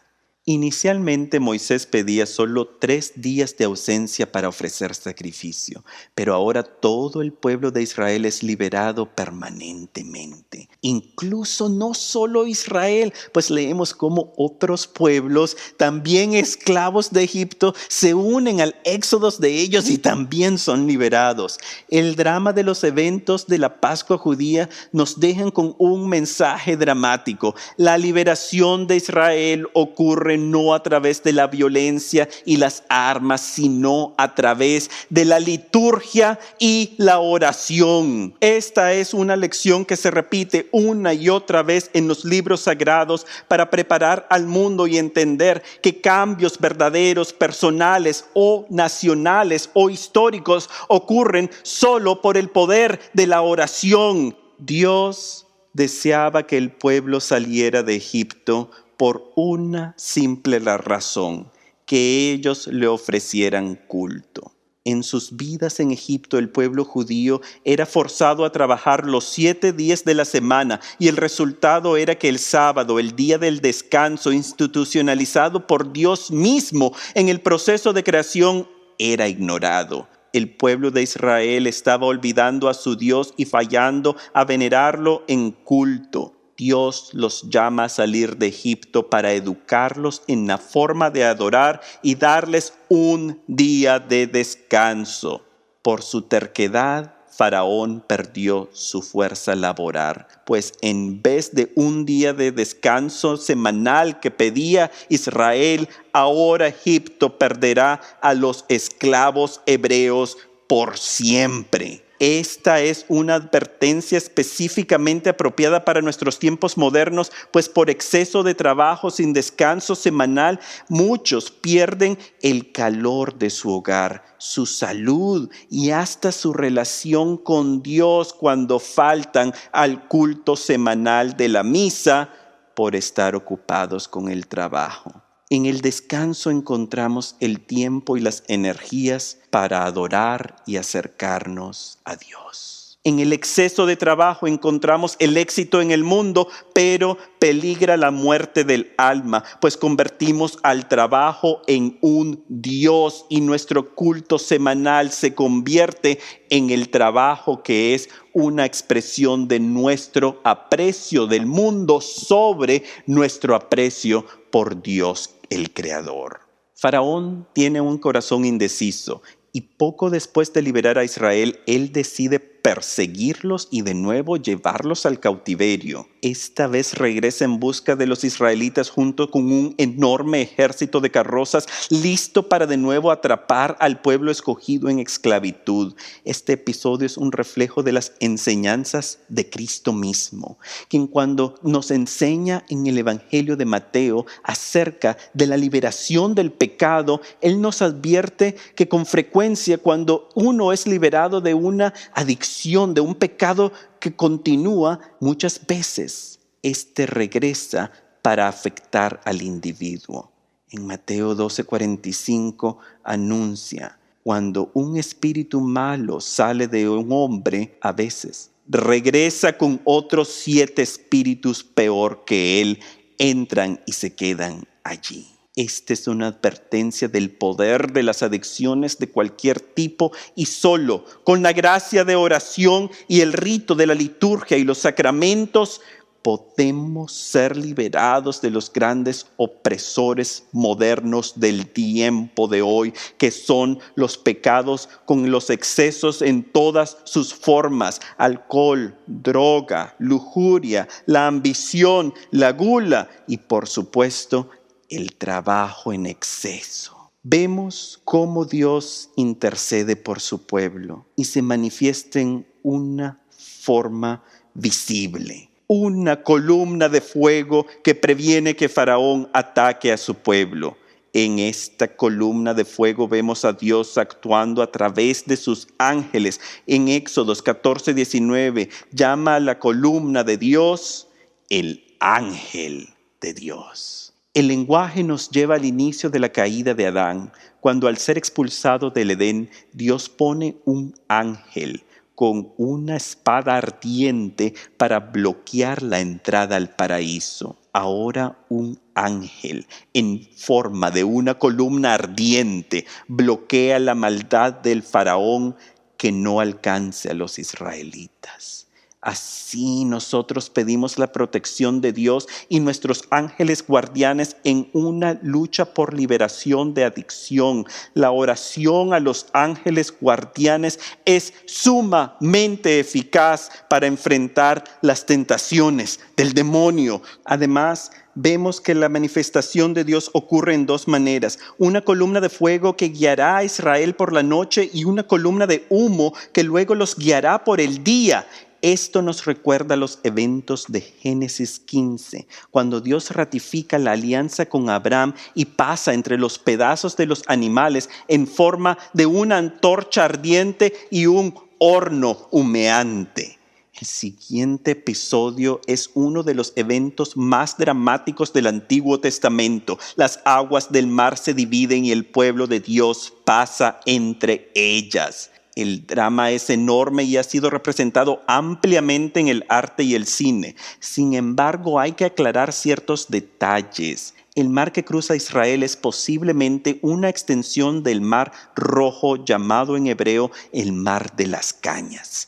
Inicialmente Moisés pedía solo 3 días de ausencia para ofrecer sacrificio, pero ahora todo el pueblo de Israel es liberado permanentemente. Incluso no solo Israel, pues leemos cómo otros pueblos, también esclavos de Egipto, se unen al éxodo de ellos y también son liberados. El drama de los eventos de la Pascua judía nos dejan con un mensaje dramático. La liberación de Israel ocurre no a través de la violencia y las armas, sino a través de la liturgia y la oración. Esta es una lección que se repite una y otra vez en los libros sagrados para preparar al mundo y entender que cambios verdaderos, personales o nacionales o históricos ocurren solo por el poder de la oración. Dios deseaba que el pueblo saliera de Egipto por una simple razón, que ellos le ofrecieran culto. En sus vidas en Egipto, el pueblo judío era forzado a trabajar los 7 días de la semana y el resultado era que el sábado, el día del descanso institucionalizado por Dios mismo en el proceso de creación, era ignorado. El pueblo de Israel estaba olvidando a su Dios y fallando a venerarlo en culto. Dios los llama a salir de Egipto para educarlos en la forma de adorar y darles un día de descanso. Por su terquedad, Faraón perdió su fuerza laboral, pues en vez de un día de descanso semanal que pedía Israel, ahora Egipto perderá a los esclavos hebreos por siempre. Esta es una advertencia específicamente apropiada para nuestros tiempos modernos, pues por exceso de trabajo sin descanso semanal, muchos pierden el calor de su hogar, su salud y hasta su relación con Dios cuando faltan al culto semanal de la misa por estar ocupados con el trabajo. En el descanso encontramos el tiempo y las energías para adorar y acercarnos a Dios. En el exceso de trabajo encontramos el éxito en el mundo, pero peligra la muerte del alma, pues convertimos al trabajo en un Dios y nuestro culto semanal se convierte en el trabajo que es una expresión de nuestro aprecio del mundo sobre nuestro aprecio por Dios, el Creador. Faraón tiene un corazón indeciso y poco después de liberar a Israel, él decide perseguirlos y de nuevo llevarlos al cautiverio. Esta vez regresa en busca de los israelitas junto con un enorme ejército de carrozas listo para de nuevo atrapar al pueblo escogido en esclavitud. Este episodio es un reflejo de las enseñanzas de Cristo mismo, quien cuando nos enseña en el Evangelio de Mateo acerca de la liberación del pecado, Él nos advierte que con frecuencia cuando uno es liberado de una adicción, de un pecado que continúa, muchas veces este regresa para afectar al individuo. En Mateo 12:45 anuncia: cuando un espíritu malo sale de un hombre, a veces regresa con otros 7 espíritus peor que él, entran y se quedan allí. Esta es una advertencia del poder de las adicciones de cualquier tipo y solo con la gracia de oración y el rito de la liturgia y los sacramentos podemos ser liberados de los grandes opresores modernos del tiempo de hoy, que son los pecados con los excesos en todas sus formas: alcohol, droga, lujuria, la ambición, la gula y por supuesto el trabajo en exceso. Vemos cómo Dios intercede por su pueblo y se manifiesta en una forma visible. Una columna de fuego que previene que Faraón ataque a su pueblo. En esta columna de fuego vemos a Dios actuando a través de sus ángeles. En Éxodos 14:19 llama a la columna de Dios el ángel de Dios. El lenguaje nos lleva al inicio de la caída de Adán, cuando al ser expulsado del Edén, Dios pone un ángel con una espada ardiente para bloquear la entrada al paraíso. Ahora un ángel en forma de una columna ardiente bloquea la maldad del faraón que no alcance a los israelitas. Así nosotros pedimos la protección de Dios y nuestros ángeles guardianes en una lucha por liberación de adicción. La oración a los ángeles guardianes es sumamente eficaz para enfrentar las tentaciones del demonio. Además, vemos que la manifestación de Dios ocurre en dos maneras: una columna de fuego que guiará a Israel por la noche y una columna de humo que luego los guiará por el día. Esto nos recuerda los eventos de Génesis 15, cuando Dios ratifica la alianza con Abraham y pasa entre los pedazos de los animales en forma de una antorcha ardiente y un horno humeante. El siguiente episodio es uno de los eventos más dramáticos del Antiguo Testamento. Las aguas del mar se dividen y el pueblo de Dios pasa entre ellas. El drama es enorme y ha sido representado ampliamente en el arte y el cine. Sin embargo, hay que aclarar ciertos detalles. El mar que cruza Israel es posiblemente una extensión del Mar Rojo, llamado en hebreo el Mar de las Cañas.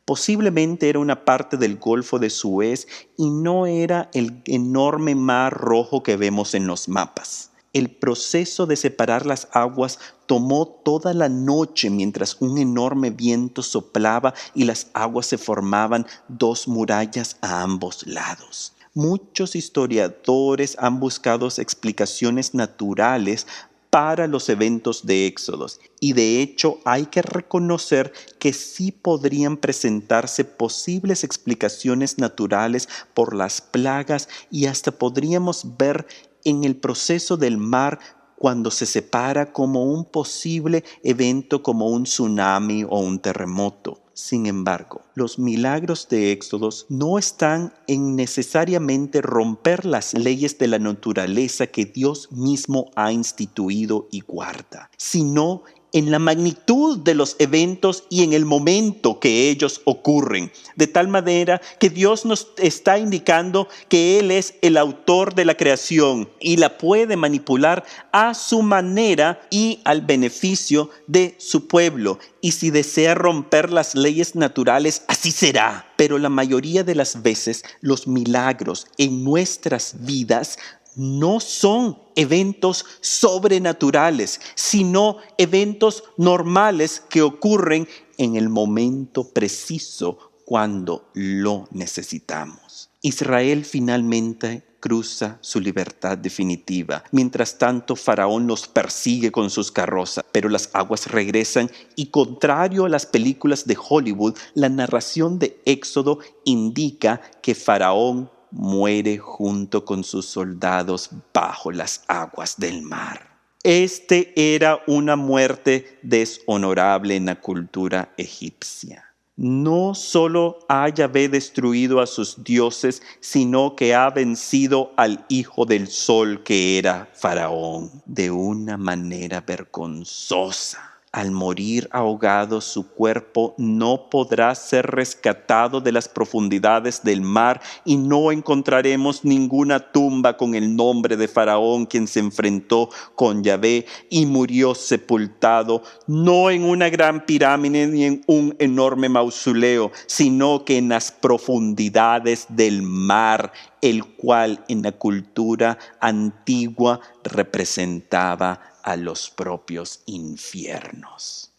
Posiblemente era una parte del Golfo de Suez y no era el enorme Mar Rojo que vemos en los mapas. El proceso de separar las aguas tomó toda la noche mientras un enorme viento soplaba y las aguas se formaban dos murallas a ambos lados. Muchos historiadores han buscado explicaciones naturales para los eventos de Éxodos, y de hecho hay que reconocer que sí podrían presentarse posibles explicaciones naturales por las plagas, y hasta podríamos ver en el proceso del mar cuando se separa como un posible evento como un tsunami o un terremoto. Sin embargo, los milagros de Éxodos no están en necesariamente romper las leyes de la naturaleza que Dios mismo ha instituido y guarda, sino en la magnitud de los eventos y en el momento que ellos ocurren, de tal manera que Dios nos está indicando que Él es el autor de la creación y la puede manipular a su manera y al beneficio de su pueblo. Y si desea romper las leyes naturales, así será. Pero la mayoría de las veces los milagros en nuestras vidas no son eventos sobrenaturales, sino eventos normales que ocurren en el momento preciso cuando lo necesitamos. Israel finalmente cruza su libertad definitiva. Mientras tanto, Faraón los persigue con sus carrozas, pero las aguas regresan y, contrario a las películas de Hollywood, la narración de Éxodo indica que Faraón muere junto con sus soldados bajo las aguas del mar. Este era una muerte deshonorable en la cultura egipcia. No solo ha Yahvé destruido a sus dioses, sino que ha vencido al hijo del sol, que era Faraón, de una manera vergonzosa. Al morir ahogado, su cuerpo no podrá ser rescatado de las profundidades del mar, y no encontraremos ninguna tumba con el nombre de Faraón, quien se enfrentó con Yahvé y murió sepultado, no en una gran pirámide ni en un enorme mausoleo, sino que en las profundidades del mar, el cual en la cultura antigua representaba a los propios infiernos.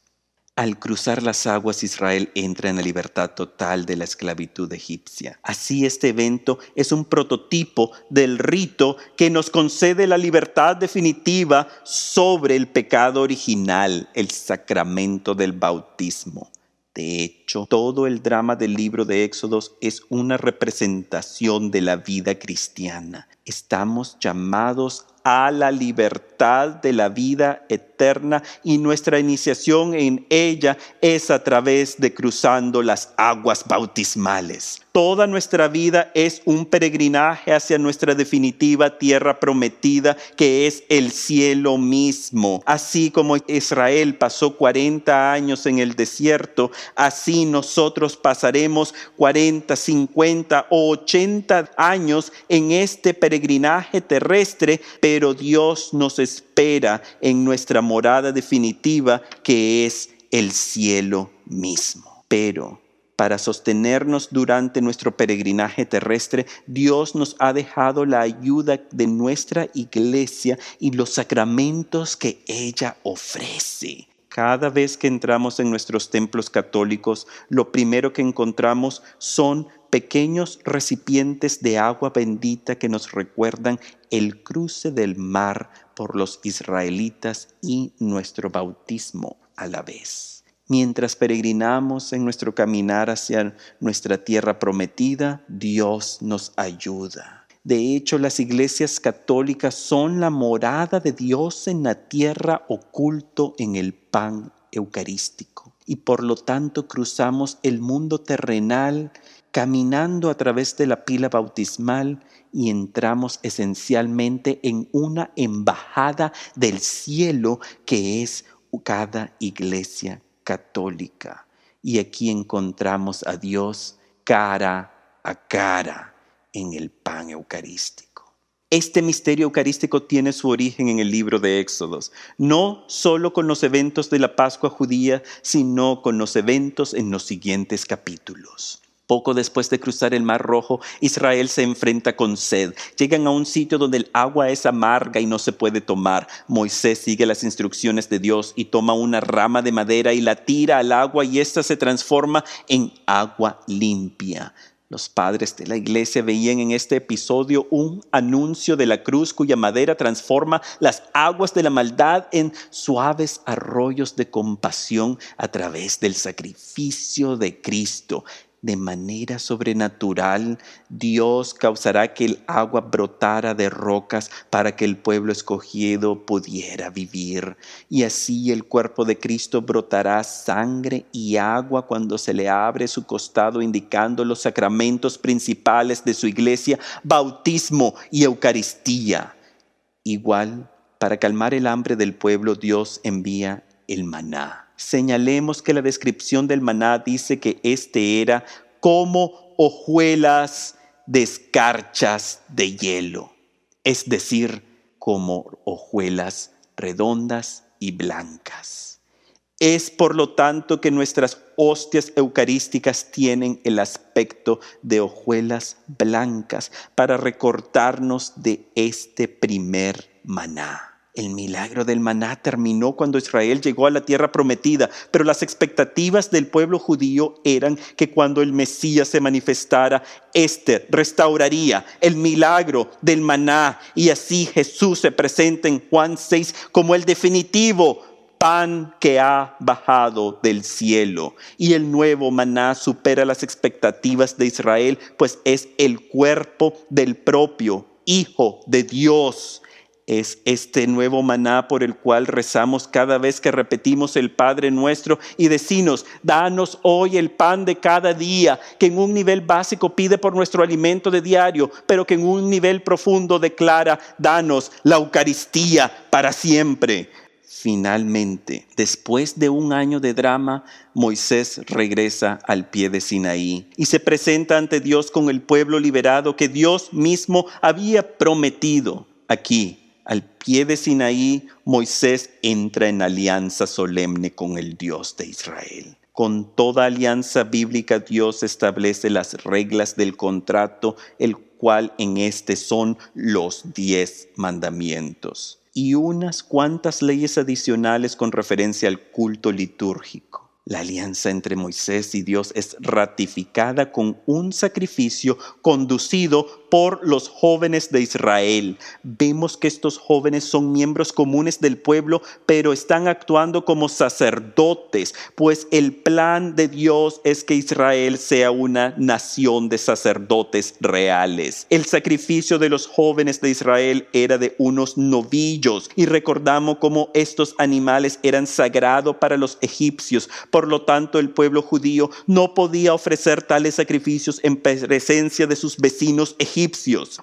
Al cruzar las aguas, Israel entra en la libertad total de la esclavitud egipcia. Así, este evento es un prototipo del rito que nos concede la libertad definitiva sobre el pecado original, el sacramento del bautismo. De hecho, todo el drama del libro de Éxodos es una representación de la vida cristiana. Estamos llamados a la libertad de la vida eterna y nuestra iniciación en ella es a través de cruzando las aguas bautismales. Toda nuestra vida es un peregrinaje hacia nuestra definitiva tierra prometida, que es el cielo mismo. Así como Israel pasó 40 años en el desierto, así nosotros pasaremos 40, 50 o 80 años en este peregrinaje terrestre, pero Dios nos espera en nuestra morada definitiva, que es el cielo mismo. Pero para sostenernos durante nuestro peregrinaje terrestre, Dios nos ha dejado la ayuda de nuestra iglesia y los sacramentos que ella ofrece. Cada vez que entramos en nuestros templos católicos, lo primero que encontramos son pequeños recipientes de agua bendita que nos recuerdan el cruce del mar por los israelitas y nuestro bautismo a la vez. Mientras peregrinamos en nuestro caminar hacia nuestra tierra prometida, Dios nos ayuda. De hecho, las iglesias católicas son la morada de Dios en la tierra, oculto en el pan eucarístico. Y por lo tanto cruzamos el mundo terrenal caminando a través de la pila bautismal y entramos esencialmente en una embajada del cielo que es cada iglesia católica. Y aquí encontramos a Dios cara a cara en el pan eucarístico. Este misterio eucarístico tiene su origen en el libro de Éxodos, no solo con los eventos de la Pascua judía, sino con los eventos en los siguientes capítulos. Poco después de cruzar el Mar Rojo, Israel se enfrenta con sed. Llegan a un sitio donde el agua es amarga y no se puede tomar. Moisés sigue las instrucciones de Dios y toma una rama de madera y la tira al agua y ésta se transforma en agua limpia. Los padres de la iglesia veían en este episodio un anuncio de la cruz cuya madera transforma las aguas de la maldad en suaves arroyos de compasión a través del sacrificio de Cristo. De manera sobrenatural, Dios causará que el agua brotara de rocas para que el pueblo escogido pudiera vivir. Y así el cuerpo de Cristo brotará sangre y agua cuando se le abre su costado, indicando los sacramentos principales de su iglesia, bautismo y Eucaristía. Igual, para calmar el hambre del pueblo, Dios envía el maná. Señalemos que la descripción del maná dice que este era como hojuelas de escarchas de hielo, es decir, como hojuelas redondas y blancas. Es por lo tanto que nuestras hostias eucarísticas tienen el aspecto de hojuelas blancas para recordarnos de este primer maná. El milagro del maná terminó cuando Israel llegó a la tierra prometida, pero las expectativas del pueblo judío eran que cuando el Mesías se manifestara, éste restauraría el milagro del maná. Y así Jesús se presenta en Juan 6 como el definitivo pan que ha bajado del cielo. Y el nuevo maná supera las expectativas de Israel, pues es el cuerpo del propio Hijo de Dios. Es este nuevo maná por el cual rezamos cada vez que repetimos el Padre Nuestro y decimos: danos hoy el pan de cada día, que en un nivel básico pide por nuestro alimento de diario, pero que en un nivel profundo declara: danos la Eucaristía para siempre. Finalmente, después de un año de drama, Moisés regresa al pie de Sinaí y se presenta ante Dios con el pueblo liberado que Dios mismo había prometido. Aquí, al pie de Sinaí, Moisés entra en alianza solemne con el Dios de Israel. Con toda alianza bíblica, Dios establece las reglas del contrato, el cual en este son los 10 mandamientos y unas cuantas leyes adicionales con referencia al culto litúrgico. La alianza entre Moisés y Dios es ratificada con un sacrificio conducido por los jóvenes de Israel. Vemos que estos jóvenes son miembros comunes del pueblo, pero están actuando como sacerdotes, pues el plan de Dios es que Israel sea una nación de sacerdotes reales. El sacrificio de los jóvenes de Israel era de unos novillos, y recordamos cómo estos animales eran sagrados para los egipcios. Por lo tanto, el pueblo judío no podía ofrecer tales sacrificios en presencia de sus vecinos egipcios.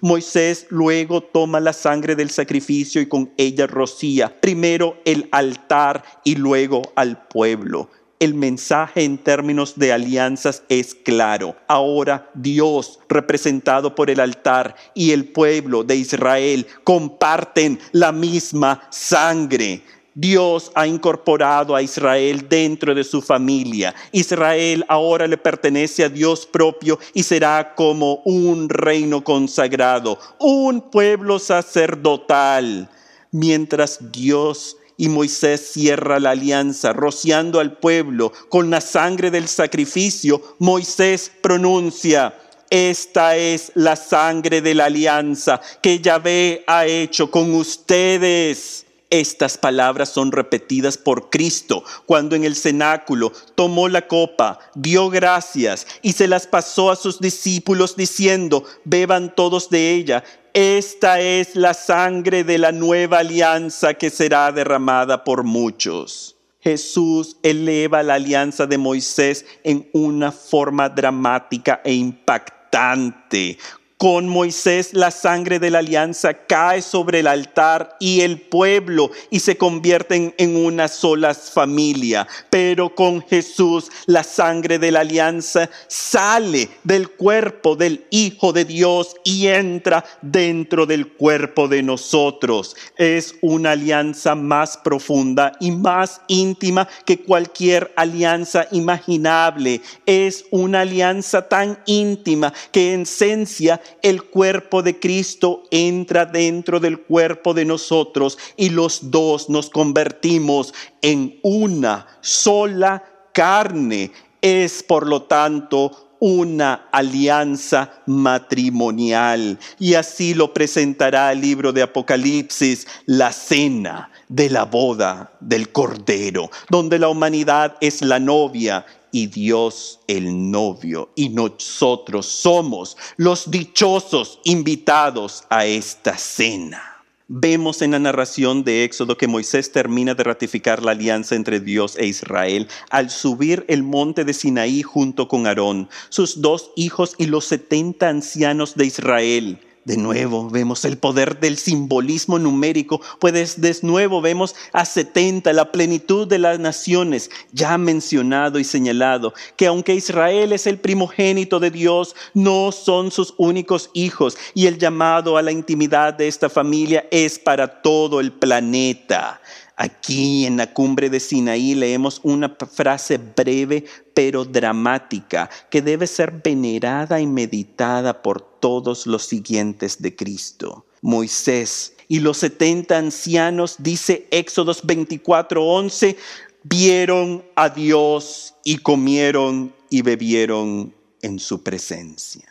Moisés luego toma la sangre del sacrificio y con ella rocía primero el altar y luego al pueblo. El mensaje en términos de alianzas es claro. Ahora Dios, representado por el altar, y el pueblo de Israel comparten la misma sangre. Dios ha incorporado a Israel dentro de su familia. Israel ahora le pertenece a Dios propio y será como un reino consagrado, un pueblo sacerdotal. Mientras Dios y Moisés cierra la alianza, rociando al pueblo con la sangre del sacrificio, Moisés pronuncia: esta es la sangre de la alianza que Yahvé ha hecho con ustedes. Estas palabras son repetidas por Cristo cuando en el cenáculo tomó la copa, dio gracias y se las pasó a sus discípulos diciendo: beban todos de ella. Esta es la sangre de la nueva alianza que será derramada por muchos. Jesús eleva la alianza de Moisés en una forma dramática e impactante. Con Moisés la sangre de la alianza cae sobre el altar y el pueblo y se convierten en una sola familia. Pero con Jesús la sangre de la alianza sale del cuerpo del Hijo de Dios y entra dentro del cuerpo de nosotros. Es una alianza más profunda y más íntima que cualquier alianza imaginable. Es una alianza tan íntima que en esencia el cuerpo de Cristo entra dentro del cuerpo de nosotros y los dos nos convertimos en una sola carne. Es, por lo tanto, una alianza matrimonial. Y así lo presentará el libro de Apocalipsis, la cena de la boda del Cordero, donde la humanidad es la novia y Dios el novio, y nosotros somos los dichosos invitados a esta cena. Vemos en la narración de Éxodo que Moisés termina de ratificar la alianza entre Dios e Israel al subir el monte de Sinaí junto con Aarón, sus 2 hijos y los 70 ancianos de Israel. De nuevo vemos el poder del simbolismo numérico, pues de nuevo vemos a 70, la plenitud de las naciones, ya mencionado y señalado, que aunque Israel es el primogénito de Dios, no son sus únicos hijos, y el llamado a la intimidad de esta familia es para todo el planeta. Aquí en la cumbre de Sinaí leemos una frase breve pero dramática que debe ser venerada y meditada por todos los siguientes de Cristo. Moisés y los 70 ancianos, dice Éxodos 24:11, vieron a Dios y comieron y bebieron en su presencia.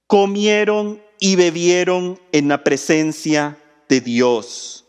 Comieron y bebieron en la presencia de Dios.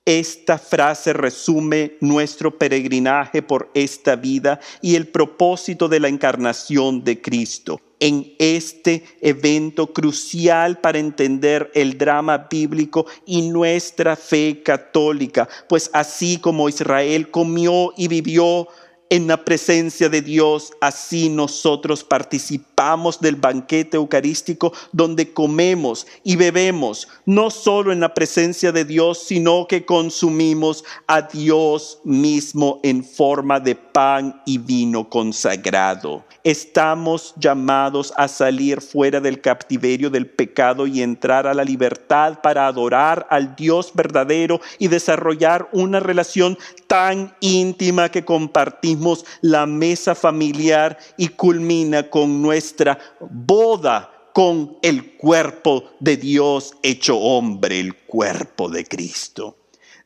Esta frase resume nuestro peregrinaje por esta vida y el propósito de la encarnación de Cristo. En este evento crucial para entender el drama bíblico y nuestra fe católica, pues así como Israel comió y vivió en la presencia de Dios, así nosotros participamos del banquete eucarístico donde comemos y bebemos, no solo en la presencia de Dios, sino que consumimos a Dios mismo en forma de pan y vino consagrado. Estamos llamados a salir fuera del cautiverio del pecado y entrar a la libertad para adorar al Dios verdadero y desarrollar una relación tan íntima que compartimos la mesa familiar y culmina con nuestra boda con el cuerpo de Dios hecho hombre, el cuerpo de Cristo.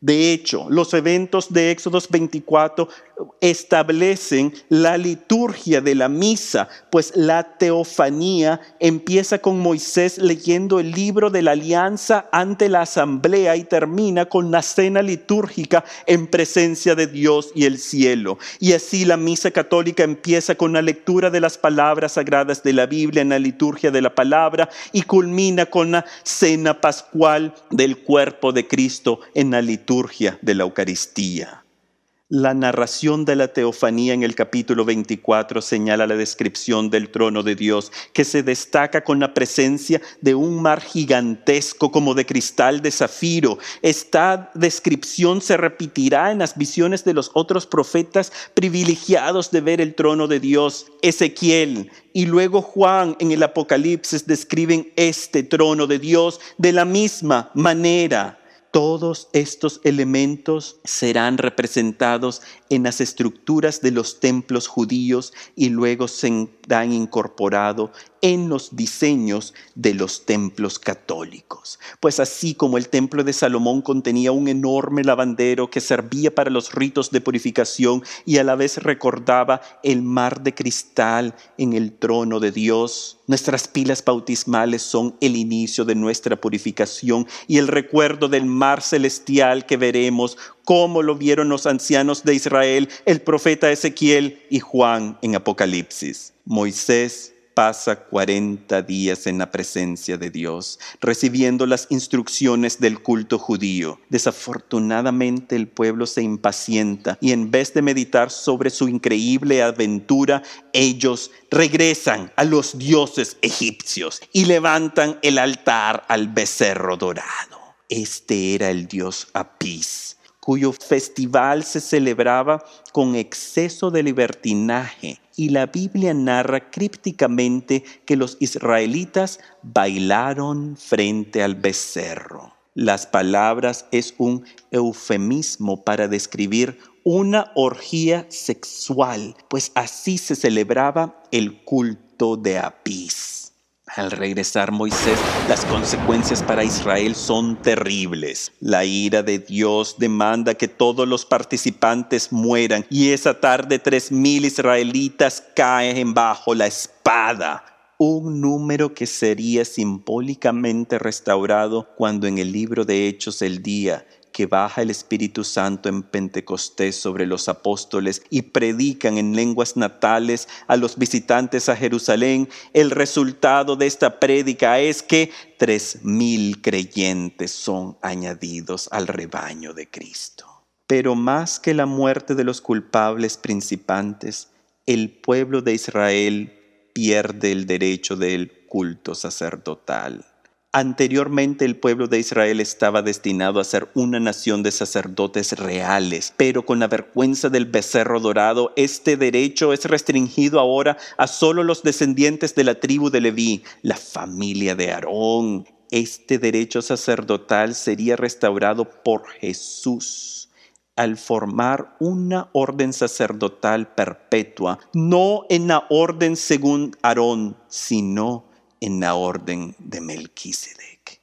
De hecho, los eventos de Éxodo 24 establecen la liturgia de la misa, pues la teofanía empieza con Moisés leyendo el libro de la alianza ante la asamblea y termina con la cena litúrgica en presencia de Dios y el cielo. Y así la misa católica empieza con la lectura de las palabras sagradas de la Biblia en la liturgia de la palabra y culmina con la cena pascual del cuerpo de Cristo en la liturgia de la Eucaristía. La narración de la teofanía en el capítulo 24 señala la descripción del trono de Dios, que se destaca con la presencia de un mar gigantesco como de cristal de zafiro. Esta descripción se repetirá en las visiones de los otros profetas privilegiados de ver el trono de Dios. Ezequiel y luego Juan en el Apocalipsis describen este trono de Dios de la misma manera. Todos estos elementos serán representados en las estructuras de los templos judíos y luego serán incorporados en los diseños de los templos católicos. Pues así como el templo de Salomón contenía un enorme lavandero que servía para los ritos de purificación y a la vez recordaba el mar de cristal en el trono de Dios, nuestras pilas bautismales son el inicio de nuestra purificación y el recuerdo del mar celestial que veremos, como lo vieron los ancianos de Israel, el profeta Ezequiel y Juan en Apocalipsis. Moisés pasa 40 días en la presencia de Dios, recibiendo las instrucciones del culto judío. Desafortunadamente el pueblo se impacienta y en vez de meditar sobre su increíble aventura, ellos regresan a los dioses egipcios y levantan el altar al becerro dorado. Este era el dios Apis, cuyo festival se celebraba con exceso de libertinaje, y la Biblia narra crípticamente que los israelitas bailaron frente al becerro. Las palabras es un eufemismo para describir una orgía sexual, pues así se celebraba el culto de Apis. Al regresar Moisés, las consecuencias para Israel son terribles. La ira de Dios demanda que todos los participantes mueran y esa tarde 3,000 israelitas caen bajo la espada. Un número que sería simbólicamente restaurado cuando en el libro de Hechos el día que baja el Espíritu Santo en Pentecostés sobre los apóstoles y predican en lenguas natales a los visitantes a Jerusalén, el resultado de esta prédica es que 3,000 creyentes son añadidos al rebaño de Cristo. Pero más que la muerte de los culpables principantes, el pueblo de Israel pierde el derecho del culto sacerdotal. Anteriormente el pueblo de Israel estaba destinado a ser una nación de sacerdotes reales, pero con la vergüenza del becerro dorado, este derecho es restringido ahora a solo los descendientes de la tribu de Leví, la familia de Aarón. Este derecho sacerdotal sería restaurado por Jesús al formar una orden sacerdotal perpetua, no en la orden según Aarón, sino en la orden de Melquisedec.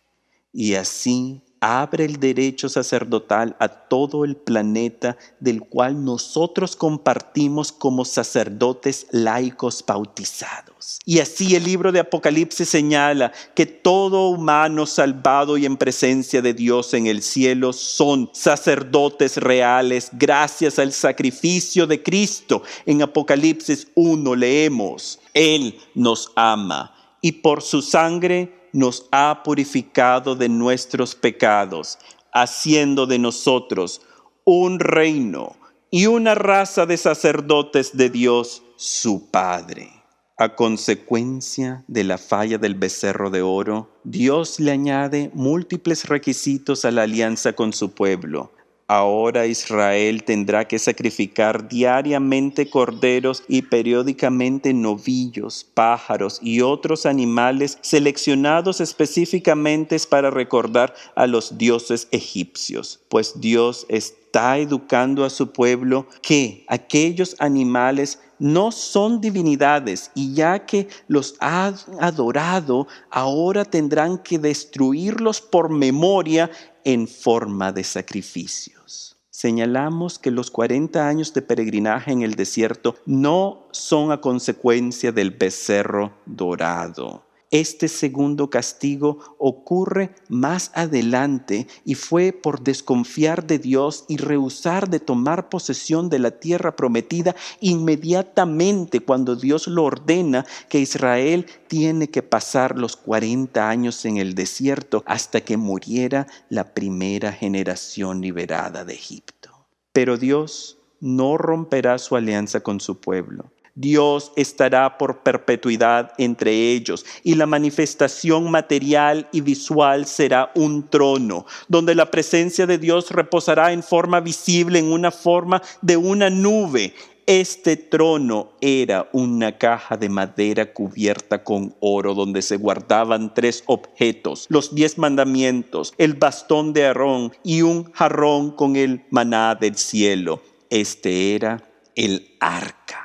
Y así abre el derecho sacerdotal a todo el planeta del cual nosotros compartimos como sacerdotes laicos bautizados. Y así el libro de Apocalipsis señala que todo humano salvado y en presencia de Dios en el cielo son sacerdotes reales gracias al sacrificio de Cristo. En Apocalipsis 1 leemos: Él nos ama y por su sangre nos ha purificado de nuestros pecados, haciendo de nosotros un reino y una raza de sacerdotes de Dios, su Padre. A consecuencia de la falla del becerro de oro, Dios le añade múltiples requisitos a la alianza con su pueblo. Ahora Israel tendrá que sacrificar diariamente corderos y periódicamente novillos, pájaros y otros animales seleccionados específicamente para recordar a los dioses egipcios, pues Dios está educando a su pueblo que aquellos animales no son divinidades y ya que los han adorado, ahora tendrán que destruirlos por memoria en forma de sacrificios. señalamos que los 40 años de peregrinaje en el desierto no son a consecuencia del becerro dorado. Este segundo castigo ocurre más adelante y fue por desconfiar de Dios y rehusar de tomar posesión de la tierra prometida inmediatamente cuando Dios lo ordena que Israel tiene que pasar los 40 años en el desierto hasta que muriera la primera generación liberada de Egipto. Pero Dios no romperá su alianza con su pueblo. Dios estará por perpetuidad entre ellos y la manifestación material y visual será un trono, donde la presencia de Dios reposará en forma visible, en una forma de una nube. Este trono era una caja de madera cubierta con oro, donde se guardaban 3 objetos: los 10 mandamientos, el bastón de Aarón y un jarrón con el maná del cielo. Este era el arca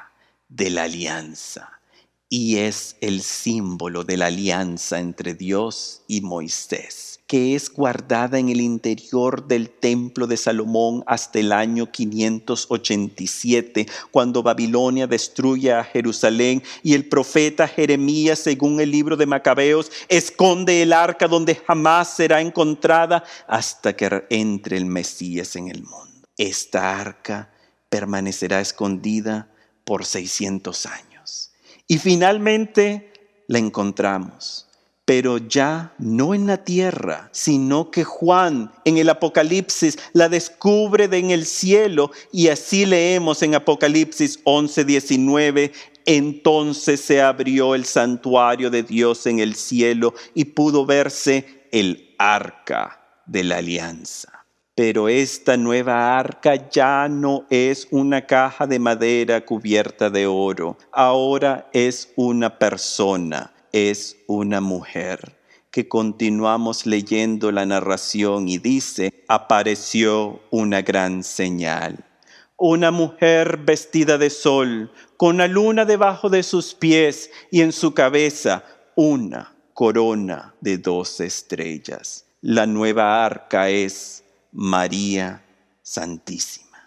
de la alianza y es el símbolo de la alianza entre Dios y Moisés, que es guardada en el interior del templo de Salomón hasta el año 587, cuando Babilonia destruye a Jerusalén y el profeta Jeremías, según el libro de Macabeos, esconde el arca donde jamás será encontrada hasta que entre el Mesías en el mundo. Esta arca permanecerá escondida por 600 años. Y finalmente la encontramos, pero ya no en la tierra, sino que Juan en el Apocalipsis la descubre en el cielo, y así leemos en Apocalipsis 11:19: entonces se abrió el santuario de Dios en el cielo y pudo verse el arca de la alianza. Pero esta nueva arca ya no es una caja de madera cubierta de oro. Ahora es una persona, es una mujer. Que continuamos leyendo la narración y dice: apareció una gran señal. Una mujer vestida de sol, con la luna debajo de sus pies y en su cabeza una corona de 12 estrellas. La nueva arca es María Santísima.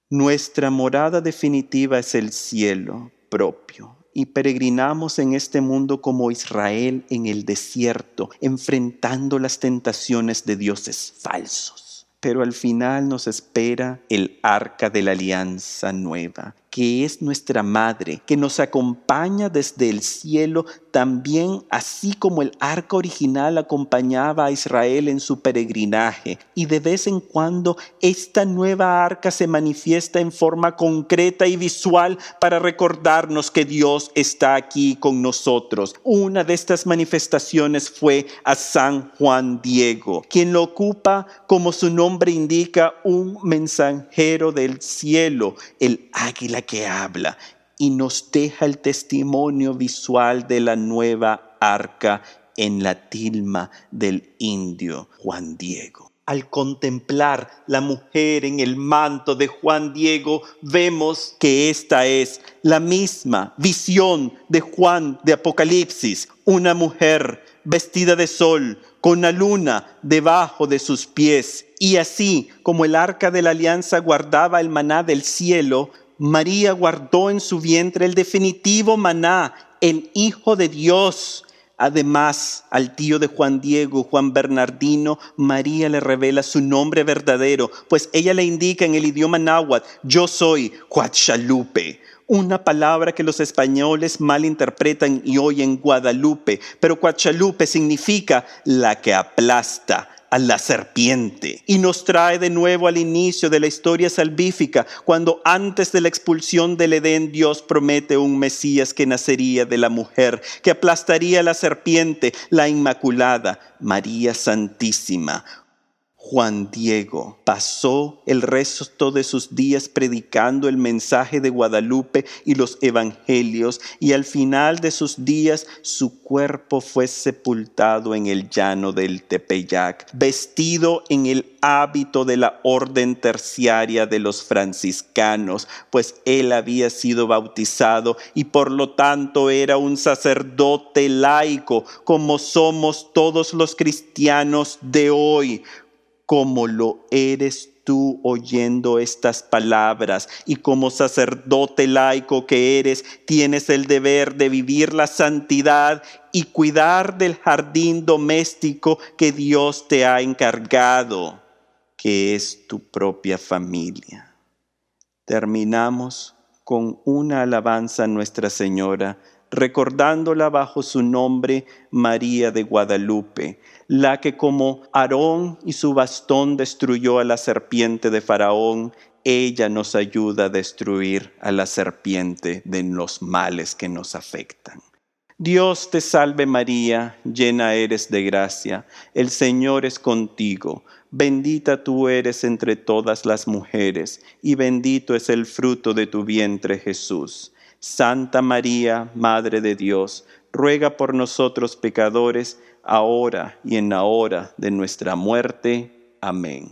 Nuestra morada definitiva es el cielo propio y peregrinamos en este mundo como Israel en el desierto, enfrentando las tentaciones de dioses falsos. Pero al final nos espera el arca de la alianza nueva, que es nuestra madre, que nos acompaña desde el cielo también, así como el arca original acompañaba a Israel en su peregrinaje. Y de vez en cuando esta nueva arca se manifiesta en forma concreta y visual para recordarnos que Dios está aquí con nosotros. Una de estas manifestaciones fue a San Juan Diego, quien lo ocupa, como su nombre indica, un mensajero del cielo, el águila que habla, y nos deja el testimonio visual de la nueva arca en la tilma del indio Juan Diego. Al contemplar la mujer en el manto de Juan Diego, vemos que esta es la misma visión de Juan de Apocalipsis, una mujer vestida de sol, con la luna debajo de sus pies. Y así como el arca de la alianza guardaba el maná del cielo, María guardó en su vientre el definitivo maná, el Hijo de Dios. Además, al tío de Juan Diego, Juan Bernardino, María le revela su nombre verdadero, pues ella le indica en el idioma náhuatl: yo soy Huatzalupe. Una palabra que los españoles malinterpretan y oyen Guadalupe, pero Huatzalupe significa la que aplasta a la serpiente, y nos trae de nuevo al inicio de la historia salvífica, cuando antes de la expulsión del Edén, Dios promete un Mesías que nacería de la mujer, que aplastaría a la serpiente, la Inmaculada, María Santísima. Juan Diego pasó el resto de sus días predicando el mensaje de Guadalupe y los evangelios, y al final de sus días su cuerpo fue sepultado en el llano del Tepeyac, vestido en el hábito de la orden terciaria de los franciscanos, pues él había sido bautizado y por lo tanto era un sacerdote laico, como somos todos los cristianos de hoy, como lo eres tú oyendo estas palabras y como sacerdote laico que eres, tienes el deber de vivir la santidad y cuidar del jardín doméstico que Dios te ha encargado, que es tu propia familia. Terminamos con una alabanza a Nuestra Señora, recordándola bajo su nombre, María de Guadalupe, la que como Aarón y su bastón destruyó a la serpiente de Faraón, ella nos ayuda a destruir a la serpiente de los males que nos afectan. Dios te salve María, llena eres de gracia, el Señor es contigo. Bendita tú eres entre todas las mujeres, y bendito es el fruto de tu vientre, Jesús. Santa María, Madre de Dios, ruega por nosotros pecadores, ahora y en la hora de nuestra muerte. Amén.